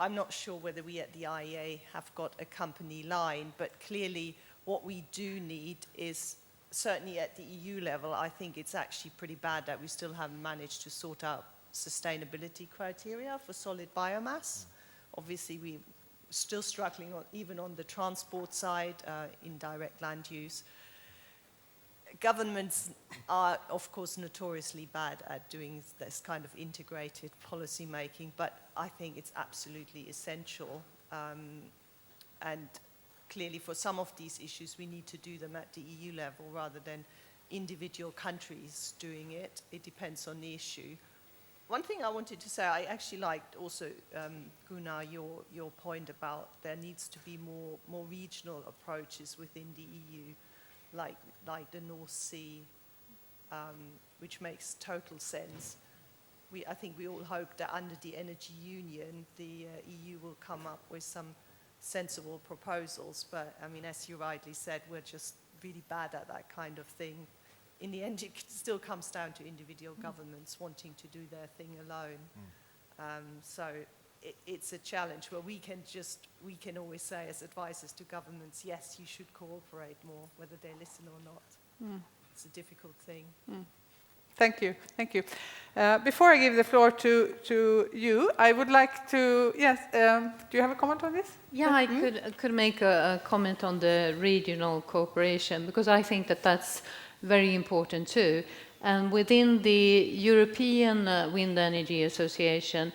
[SPEAKER 9] not sure whether we at the IEA have got a company line, but clearly what we do need is, certainly at the EU level, I think it's actually pretty bad that we still haven't managed to sort out sustainability criteria for solid biomass. Obviously, we're still struggling even on the transport side, indirect land use. Governments are, of course, notoriously bad at doing this kind of integrated policy making, but I think it's absolutely essential. And clearly, for some of these issues, we need to do them at the EU level rather than individual countries doing it. It depends on the issue. One thing I wanted to say, I actually liked also, Gunnar, your point about there needs to be more regional approaches within the EU, like the North Sea, which makes total sense. I think we all hope that under the Energy Union, the EU will come up with some sensible proposals, but I mean, as you rightly said, we're just really bad at that kind of thing. In the end, it still comes down to individual governments wanting to do their thing alone. So it's a challenge where we can always say as advisors to governments, yes, you should cooperate more, whether they listen or not. It's a difficult thing.
[SPEAKER 1] Thank you, thank you. Before I give the floor to you, I would like to, yes, do you have a comment on this?
[SPEAKER 5] Yeah, I could make a comment on the regional cooperation, because I think that that's very important too. And within the European Wind Energy Association,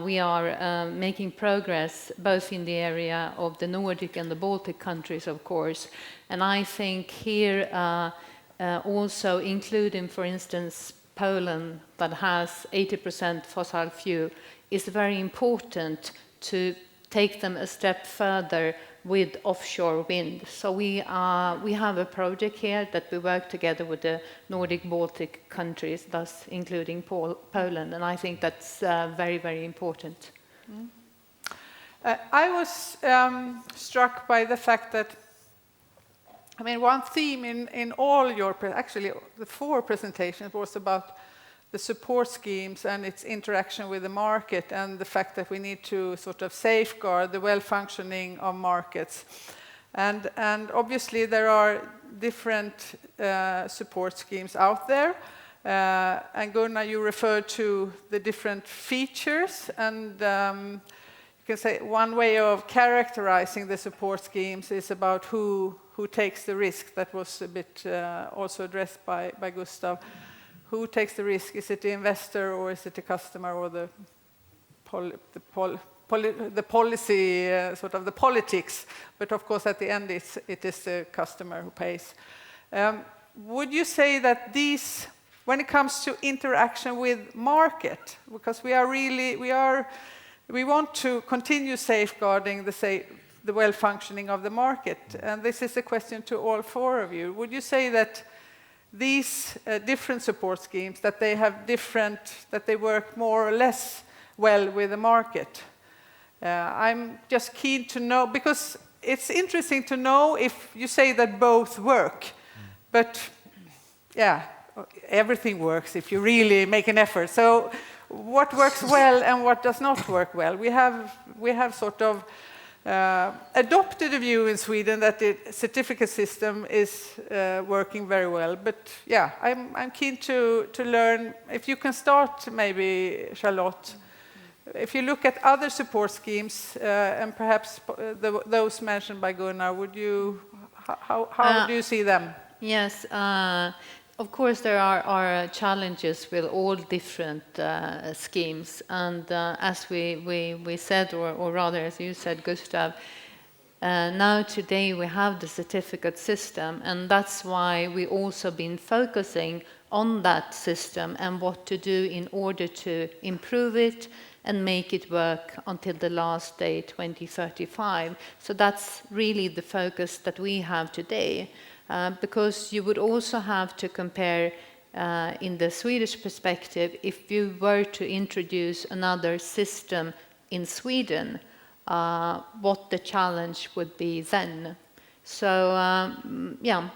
[SPEAKER 5] we are making progress both in the area of the Nordic and the Baltic countries, of course. And I think here, also including, for instance, Poland, that has 80% fossil fuel, is very important to take them a step further with offshore wind. So we have a project here that we work together with the Nordic Baltic countries, thus including Poland, and I think that's very, very important.
[SPEAKER 1] I was struck by the fact that, I mean, one theme in all your, actually the 4 presentations was about the support schemes and its interaction with the market, and the fact that we need to sort of safeguard the well-functioning of markets. And obviously there are different support schemes out there. And Gunnar, you referred to the different features, and you can say one way of characterizing the support schemes is about who takes the risk. That was a bit also addressed by Gustav. Who takes the risk? Is it the investor, or is it the customer, or the policy, sort of the politics? But of course, at the end, it is the customer who pays. Would you say that these, when it comes to interaction with market, because we want to continue safeguarding the well-functioning of the market, and this is a question to all four of you. Would you say that these different support schemes, that they work more or less well with the market? I'm just keen to know, because it's interesting to know if you say that both work, but yeah, everything works if you really make an effort. So what works well and what does not work well? We have sort of adopted a view in Sweden that the certificate system is working very well. But yeah, I'm keen to learn. If you can start, maybe Charlotte. If you look at other support schemes and perhaps those mentioned by Gunnar, how do you see them?
[SPEAKER 5] Yes, of course there are challenges with all different schemes, and as we said, or rather as you said, Gustav, now today we have the certificate system, and that's why we also been focusing on that system and what to do in order to improve it and make it work until the last day, 2035. So that's really the focus that we have today. Because you would also have to compare in the Swedish perspective, if you were to introduce another system in Sweden, what the challenge would be then. So yeah,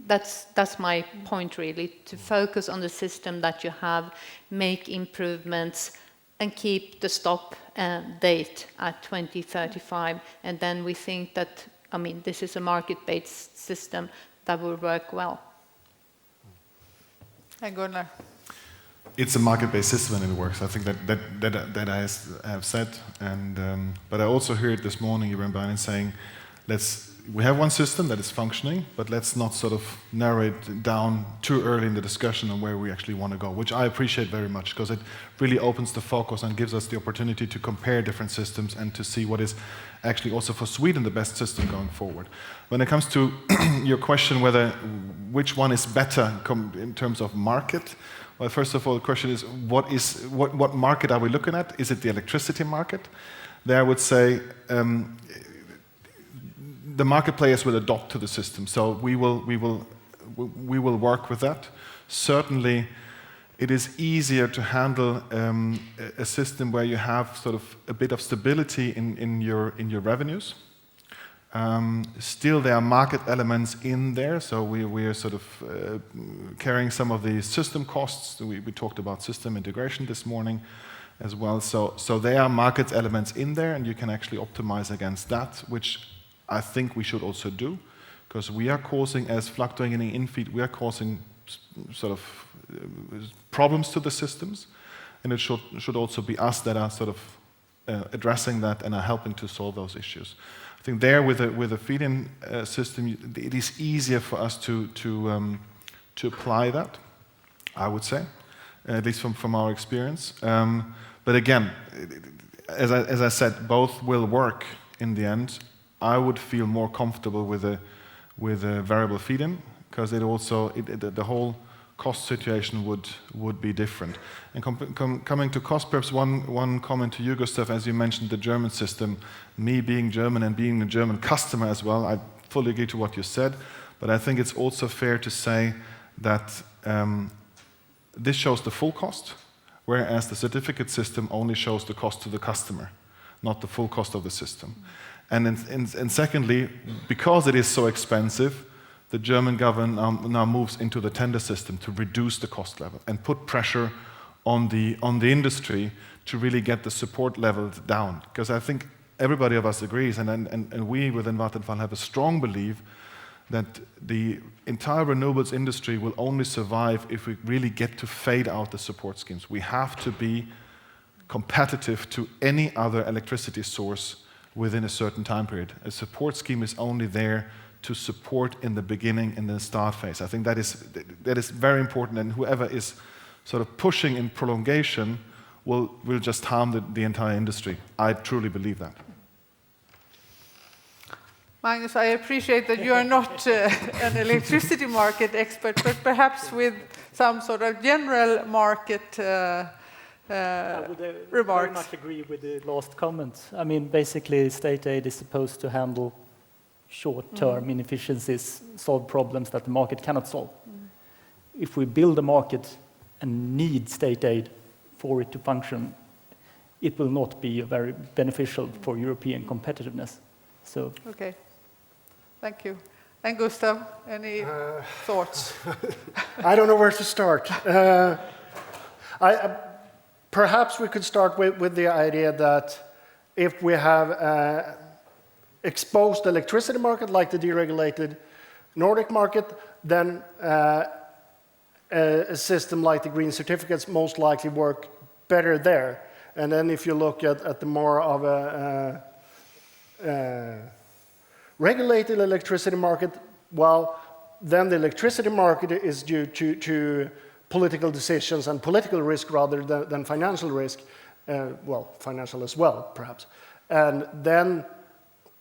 [SPEAKER 5] that's my point really, to focus on the system that you have, make improvements and keep the stop date at 2035. And then we think that, I mean, this is a market-based system that will work well.
[SPEAKER 1] And Gunnar?
[SPEAKER 3] It's a market-based system and it works. I think that I have said. And but I also heard this morning Ibrahim Banin saying, we have one system that is functioning, but let's not sort of narrow it down too early in the discussion on where we actually want to go, which I appreciate very much, because it really opens the focus and gives us the opportunity to compare different systems and to see what is actually also for Sweden the best system going forward. When it comes to your question which one is better in terms of market, well, first of all, the question is what market are we looking at? Is it the electricity market? There I would say the market players will adopt to the system, so we will work with that. Certainly, it is easier to handle a system where you have sort of a bit of stability in your revenues. Still, there are market elements in there, so we are sort of carrying some of the system costs. We talked about system integration this morning as well. So there are market elements in there, and you can actually optimize against that, which I think we should also do, because we are causing, as fluctuating in infeed, we are causing sort of problems to the systems, and it should also be us that are sort of addressing that and are helping to solve those issues. I think there with a feed-in system, it is easier for us to apply that, I would say, at least from our experience. But again, as I said, both will work in the end. I would feel more comfortable with a variable feed-in, because the whole cost situation would be different. And coming to cost, perhaps one comment to you, Gustav, as you mentioned the German system, me being German and being a German customer as well, I fully agree to what you said, but I think it's also fair to say that this shows the full cost, whereas the certificate system only shows the cost to the customer, not the full cost of the system. And secondly, because it is so expensive, the German government now moves into the tender system to reduce the cost level and put pressure on the industry to really get the support levels down. Because I think everybody of us agrees, and we within Vattenfall have a strong belief that the entire renewables industry will only survive if we really get to fade out the support schemes. We have to be competitive to any other electricity source within a certain time period. A support scheme is only there to support in the beginning, in the start phase. I think that is very important, and whoever is sort of pushing in prolongation will just harm the entire industry. I truly believe that.
[SPEAKER 1] Magnus, I appreciate that you are not an electricity market expert, but perhaps with some sort of general market
[SPEAKER 2] I would very
[SPEAKER 1] remarks.
[SPEAKER 2] much agree with the last comment. I mean, basically, state aid is supposed to handle short-term inefficiencies, solve problems that the market cannot solve. If we build a market and need state aid for it to function, it will not be very beneficial for European competitiveness. So.
[SPEAKER 1] Okay, thank you. And Gustav, any thoughts?
[SPEAKER 4] I don't know where to start. Perhaps we could start with the idea that if we have exposed electricity market like the deregulated Nordic market, then a system like the green certificates most likely work better there. And then if you look at the more of a regulated electricity market, well, then the electricity market is due to political decisions and political risk rather than financial risk. Well, financial as well, perhaps. And then,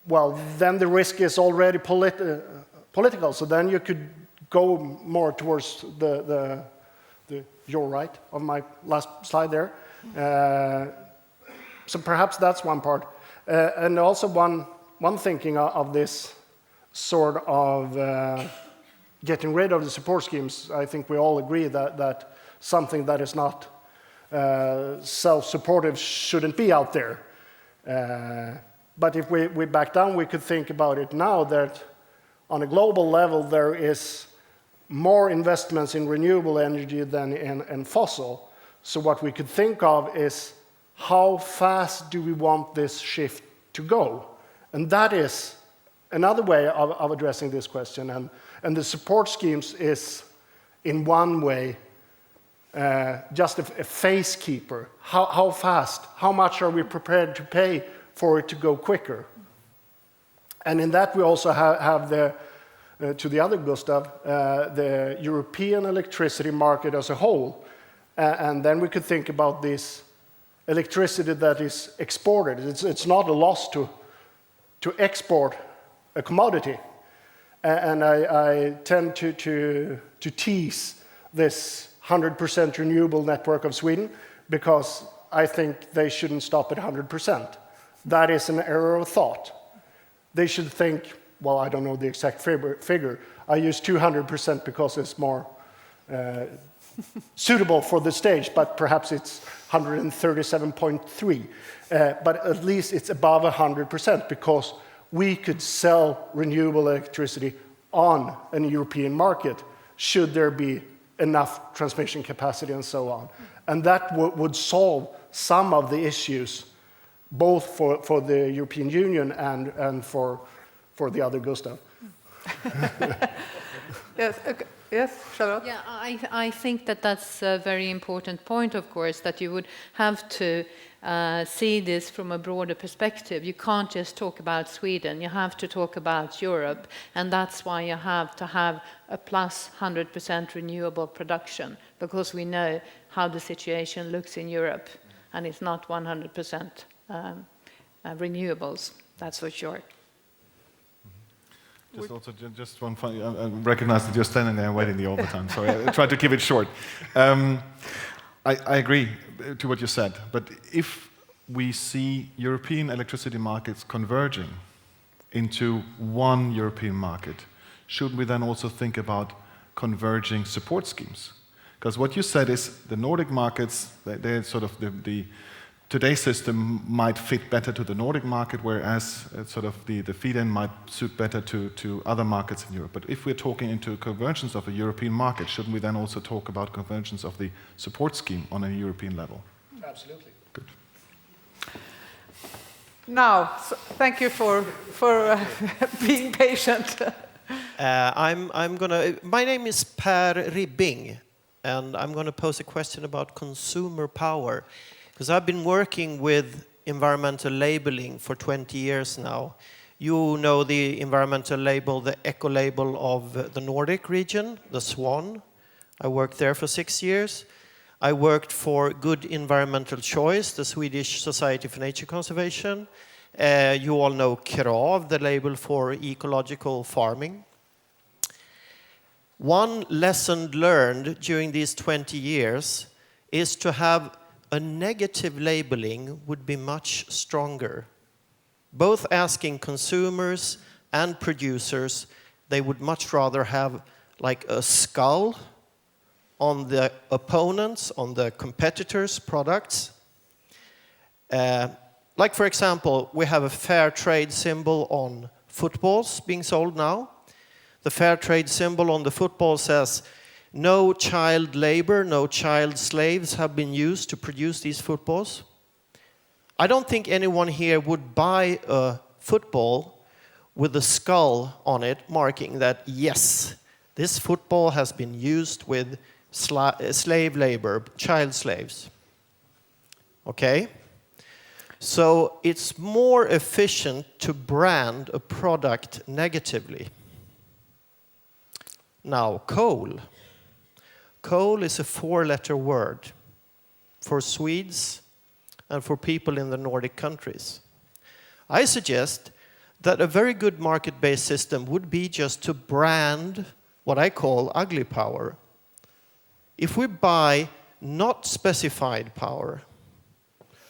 [SPEAKER 4] well, then the risk is already political. So then you could go more towards your right of my last slide there. So perhaps that's one part. And also one thinking of this sort of getting rid of the support schemes, I think we all agree that something that is not self-supportive shouldn't be out there. But if we back down, we could think about it now that on a global level there is more investments in renewable energy than in fossil. So what we could think of is how fast do we want this shift to go? And that is another way of addressing this question. And the support schemes is, in one way, just a phase keeper. How fast? How much are we prepared to pay for it to go quicker? And in that we also have to the other Gustav, the European electricity market as a whole. And then we could think about this electricity that is exported. It's not a loss to export a commodity. And I tend to tease this 100% renewable network of Sweden because I think they shouldn't stop at 100%. That is an error of thought. They should think, well, I don't know the exact figure. I use 200% because it's more suitable for the stage, but perhaps it's 137.3. But at least it's above 100% because we could sell renewable electricity on a European market should there be enough transmission capacity and so on. And that would solve some of the issues, both for the European Union and for the other Gustav.
[SPEAKER 1] Yes, okay. Yes, Charlotte?
[SPEAKER 5] Yeah, I think that's a very important point, of course, that you would have to see this from a broader perspective. You can't just talk about Sweden, you have to talk about Europe, and that's why you have to have a plus 100% renewable production, because we know how the situation looks in Europe, and it's not 100% renewables, that's for sure.
[SPEAKER 3] Just one funny, I recognize that you're standing there and waiting all the time. Sorry, I tried to keep it short. I agree to what you said, but if we see European electricity markets converging into one European market, should we then also think about converging support schemes? Because what you said is the Nordic markets, they're sort of the today's system might fit better to the Nordic market, whereas sort of the feed-in might suit better to other markets in Europe. But if we're talking into convergence of a European market, shouldn't we then also talk about convergence of the support scheme on a European level?
[SPEAKER 4] Absolutely.
[SPEAKER 3] Good.
[SPEAKER 1] Now, thank you for being patient.
[SPEAKER 10] My name is Per Ribbing, and I'm going to pose a question about consumer power. Because I've been working with environmental labeling for 20 years now. You know the environmental label, the eco label of the Nordic region, the SWAN. I worked there for 6 years. I worked for Good Environmental Choice, the Swedish Society for Nature Conservation. You all know KRAV, the label for ecological farming. One lesson learned during these 20 years is to have a negative labeling would be much stronger. Both asking consumers and producers, they would much rather have like a skull on the opponents, on the competitors' products. Like for example, we have a fair trade symbol on footballs being sold now. The fair trade symbol on the football says, no child labor, no child slaves have been used to produce these footballs. I don't think anyone here would buy a football with a skull on it, marking that, yes, this football has been used with slave labor, child slaves. Okay? So it's more efficient to brand a product negatively. Now, coal. Coal is a 4-letter word for Swedes and for people in the Nordic countries. I suggest that a very good market-based system would be just to brand what I call ugly power. If we buy not specified power,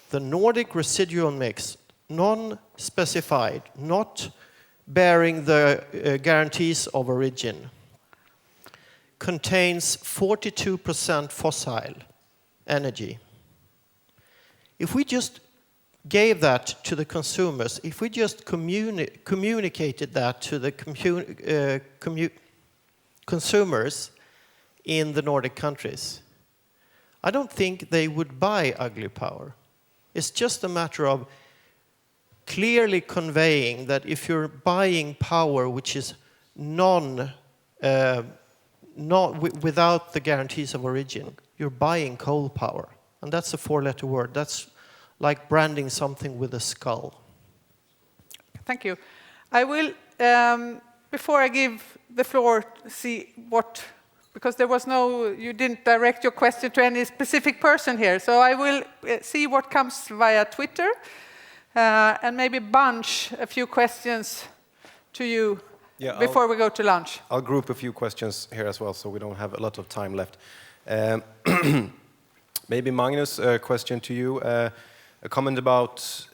[SPEAKER 10] the Nordic residual mix, non-specified, not bearing the guarantees of origin, contains 42% fossil energy. If we just gave that to the consumers, if we just communicated that to the consumers in the Nordic countries, I don't think they would buy ugly power. It's just a matter of clearly conveying that if you're buying power which is without the guarantees of origin, you're buying coal power. And that's a 4-letter word. That's like branding something with a skull.
[SPEAKER 1] Thank you. I will, before I give the floor, see what, because there was you didn't direct your question to any specific person here, so I will see what comes via Twitter and maybe bunch a few questions to you before we go to lunch.
[SPEAKER 11] I'll group a few questions here as well, so we don't have a lot of time left. Maybe Magnus, a question to you. A comment about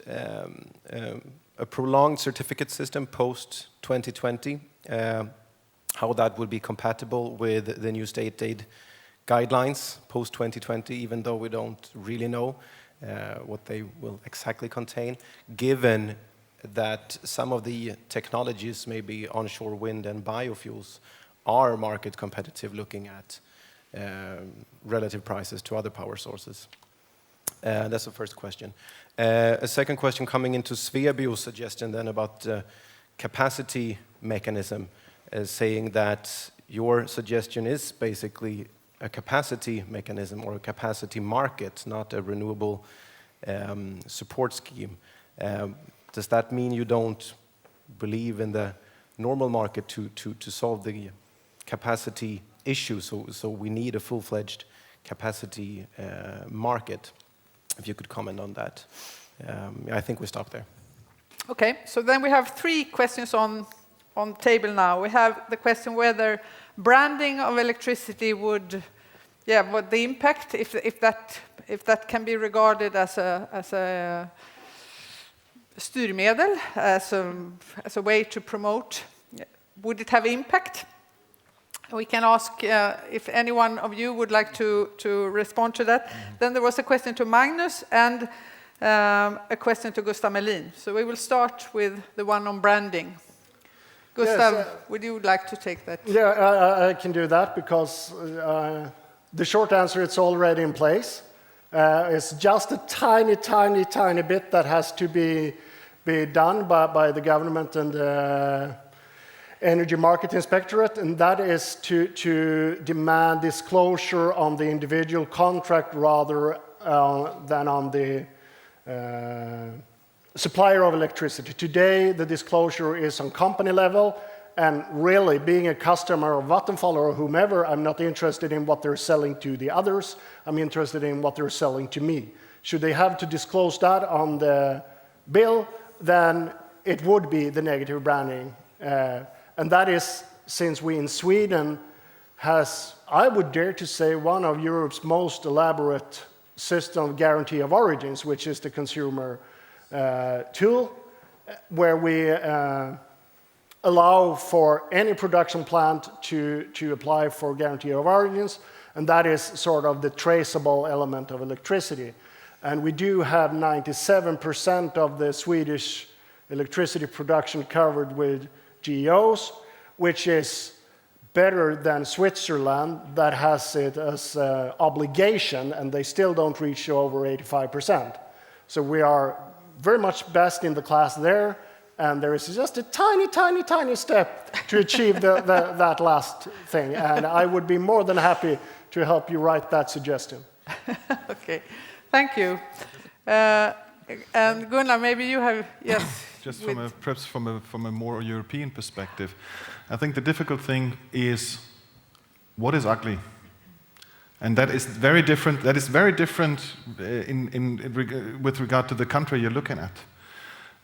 [SPEAKER 11] a prolonged certificate system post-2020, how that would be compatible with the new state aid guidelines post-2020, even though we don't really know what they will exactly contain, given that some of the technologies, maybe onshore wind and biofuels, are market competitive looking at relative prices to other power sources. That's the first question. A second question coming into Svebio's suggestion then about capacity mechanism, saying that your suggestion is basically a capacity mechanism or a capacity market, not a renewable support scheme. Does that mean you don't believe in the normal market to solve the capacity issue? So we need a full-fledged capacity market. If you could comment on that. I think we stop there.
[SPEAKER 1] Okay, so then we have 3 questions on the table now. We have the question whether branding of electricity would, what the impact, if that can be regarded as a Styrmedel, as a way to promote, would it have impact? We can ask if any one of you would like to respond to that. Then there was a question to Magnus, and a question to Gustav Melin. So we will start with the one on branding. Gustav,
[SPEAKER 4] Yes,
[SPEAKER 1] would you like to take that?
[SPEAKER 4] Yeah, I can do that because the short answer, it's already in place. It's just a tiny bit that has to be done by the government and the Energy Market Inspectorate, and that is to demand disclosure on the individual contract rather than on the supplier of electricity. Today, the disclosure is on company level, and really, being a customer of Vattenfall or whomever, I'm not interested in what they're selling to the others. I'm interested in what they're selling to me. Should they have to disclose that on the bill, then it would be the negative branding. And that is, since we in Sweden has, I would dare to say, one of Europe's most elaborate system of guarantee of origins, which is the consumer tool, where we allow for any production plant to apply for guarantee of origins, and that is sort of the traceable element of electricity. And we do have 97% of the Swedish electricity production covered with GEOs, which is better than Switzerland that has it as obligation, and they still don't reach over 85%. So we are very much best in the class there, and there is just a tiny step to achieve that last thing. And I would be more than happy to help you write that suggestion.
[SPEAKER 1] Okay, thank you. And Gunnar, maybe you have, yes.
[SPEAKER 3] Just perhaps from a more European perspective, I think the difficult thing is what is ugly, and that is very different. That is very different with regard to the country you're looking at.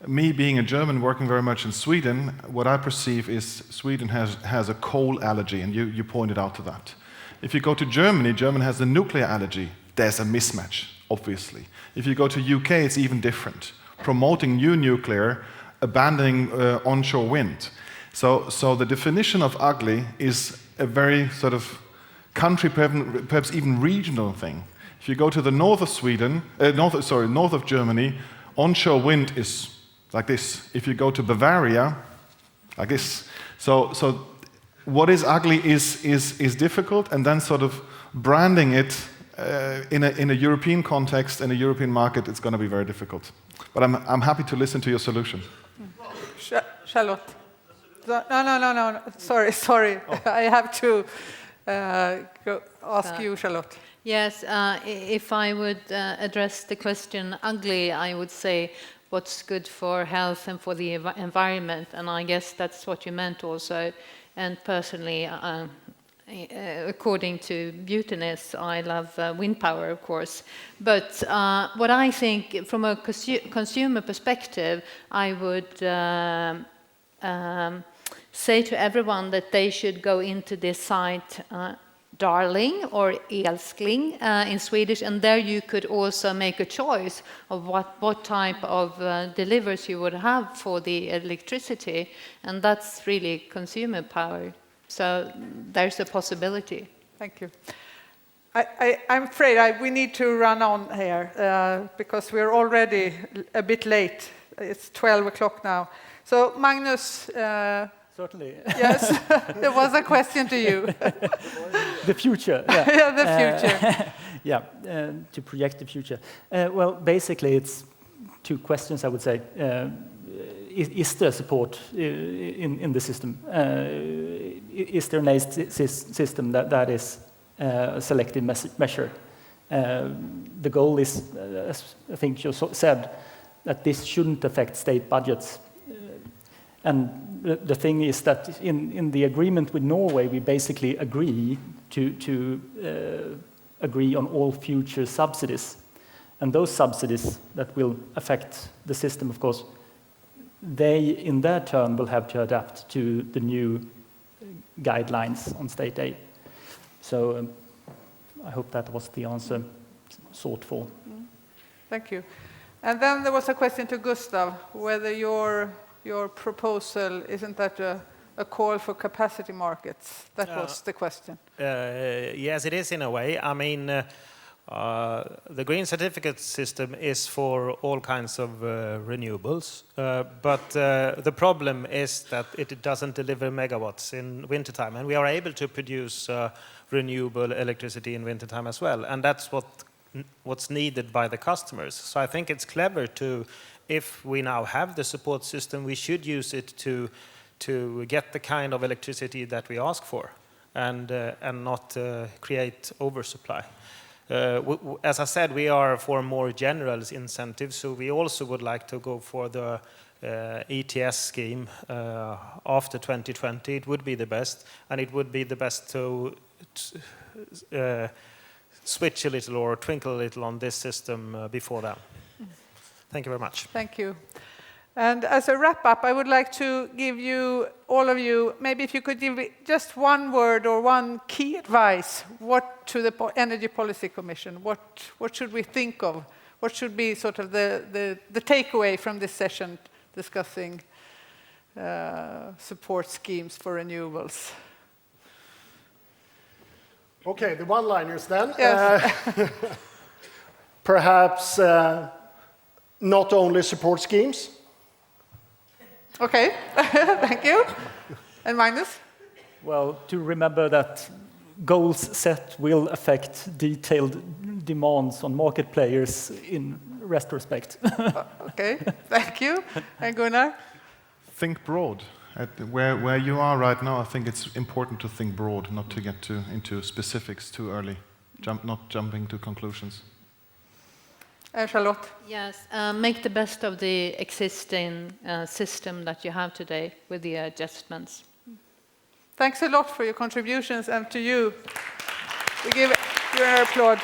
[SPEAKER 3] Me being a German, working very much in Sweden, what I perceive is Sweden has a coal allergy, and you pointed out to that. If you go to Germany, Germany has a nuclear allergy. There's a mismatch, obviously. If you go to UK, it's even different. Promoting new nuclear, abandoning onshore wind. So the definition of ugly is a very sort of country, perhaps even regional thing. If you go to the north of Sweden, north of Germany, onshore wind is like this. If you go to Bavaria, like this. So what is ugly is difficult, and then sort of branding it in a European context, in a European market, it's going to be very difficult. But I'm happy to listen to your solution.
[SPEAKER 1] Charlotte. No. Sorry. Oh. I have to ask you, Charlotte.
[SPEAKER 5] Yes, if I would address the question ugly, I would say what's good for health and for the environment, and I guess that's what you meant also. And personally, according to Buteness, I love wind power, of course. But what I think, from a consumer perspective, I would say to everyone that they should go into this site, Darling or Älskling in Swedish, and there you could also make a choice of what type of deliveries you would have for the electricity, and that's really consumer power. So there's a possibility.
[SPEAKER 1] Thank you. I'm afraid we need to run on here because we're already a bit late. It's 12 o'clock now. So Magnus...
[SPEAKER 2] Certainly.
[SPEAKER 1] Yes, there was a question to you.
[SPEAKER 2] The future. Yeah,
[SPEAKER 1] yeah, the
[SPEAKER 2] future. To project the future. Well, basically, it's two questions, I would say. Is there support in the system? Is there an system that is a selective measure? The goal is, as I think you said, that this shouldn't affect state budgets. And the thing is that in the agreement with Norway, we basically agree to agree on all future subsidies. And those subsidies that will affect the system, of course, they, in their turn, will have to adapt to the new guidelines on state aid. So I hope that was the answer sought for.
[SPEAKER 1] Thank you. And then there was a question to Gustav, whether your proposal, isn't that a call for capacity markets? That was the question.
[SPEAKER 6] Yes, it is in a way. I mean, The green certificate system is for all kinds of renewables, but the problem is that it doesn't deliver megawatts in wintertime, and we are able to produce renewable electricity in wintertime as well, and that's what's needed by the customers. So I think it's clever to, if we now have the support system, we should use it to get the kind of electricity that we ask for, and not create oversupply. As I said, we are for more general incentives, so we also would like to go for the ETS scheme after 2020. It would be the best, and it would be the best to switch a little or twinkle a little on this system before that. Thank you very much.
[SPEAKER 1] Thank you. And as a wrap-up, I would like to give you, all of you, maybe if you could give just one word or one key advice, what to the Energy Policy Commission, what should we think of? What should be sort of the takeaway from this session discussing support schemes for renewables?
[SPEAKER 4] Okay, the one-liners then.
[SPEAKER 1] Yes.
[SPEAKER 4] Perhaps not only support schemes.
[SPEAKER 1] Okay, thank you. And Magnus?
[SPEAKER 2] Well, to remember that goals set will affect detailed demands on market players in retrospect.
[SPEAKER 1] Okay, thank you. And Gunnar?
[SPEAKER 3] Think broad. Where you are right now, I think it's important to think broad, not to get into specifics too early, not jumping to conclusions.
[SPEAKER 1] Charlotte?
[SPEAKER 5] Yes, make the best of the existing system that you have today with the adjustments.
[SPEAKER 1] Thanks a lot for your contributions, and to you, we give you an applause.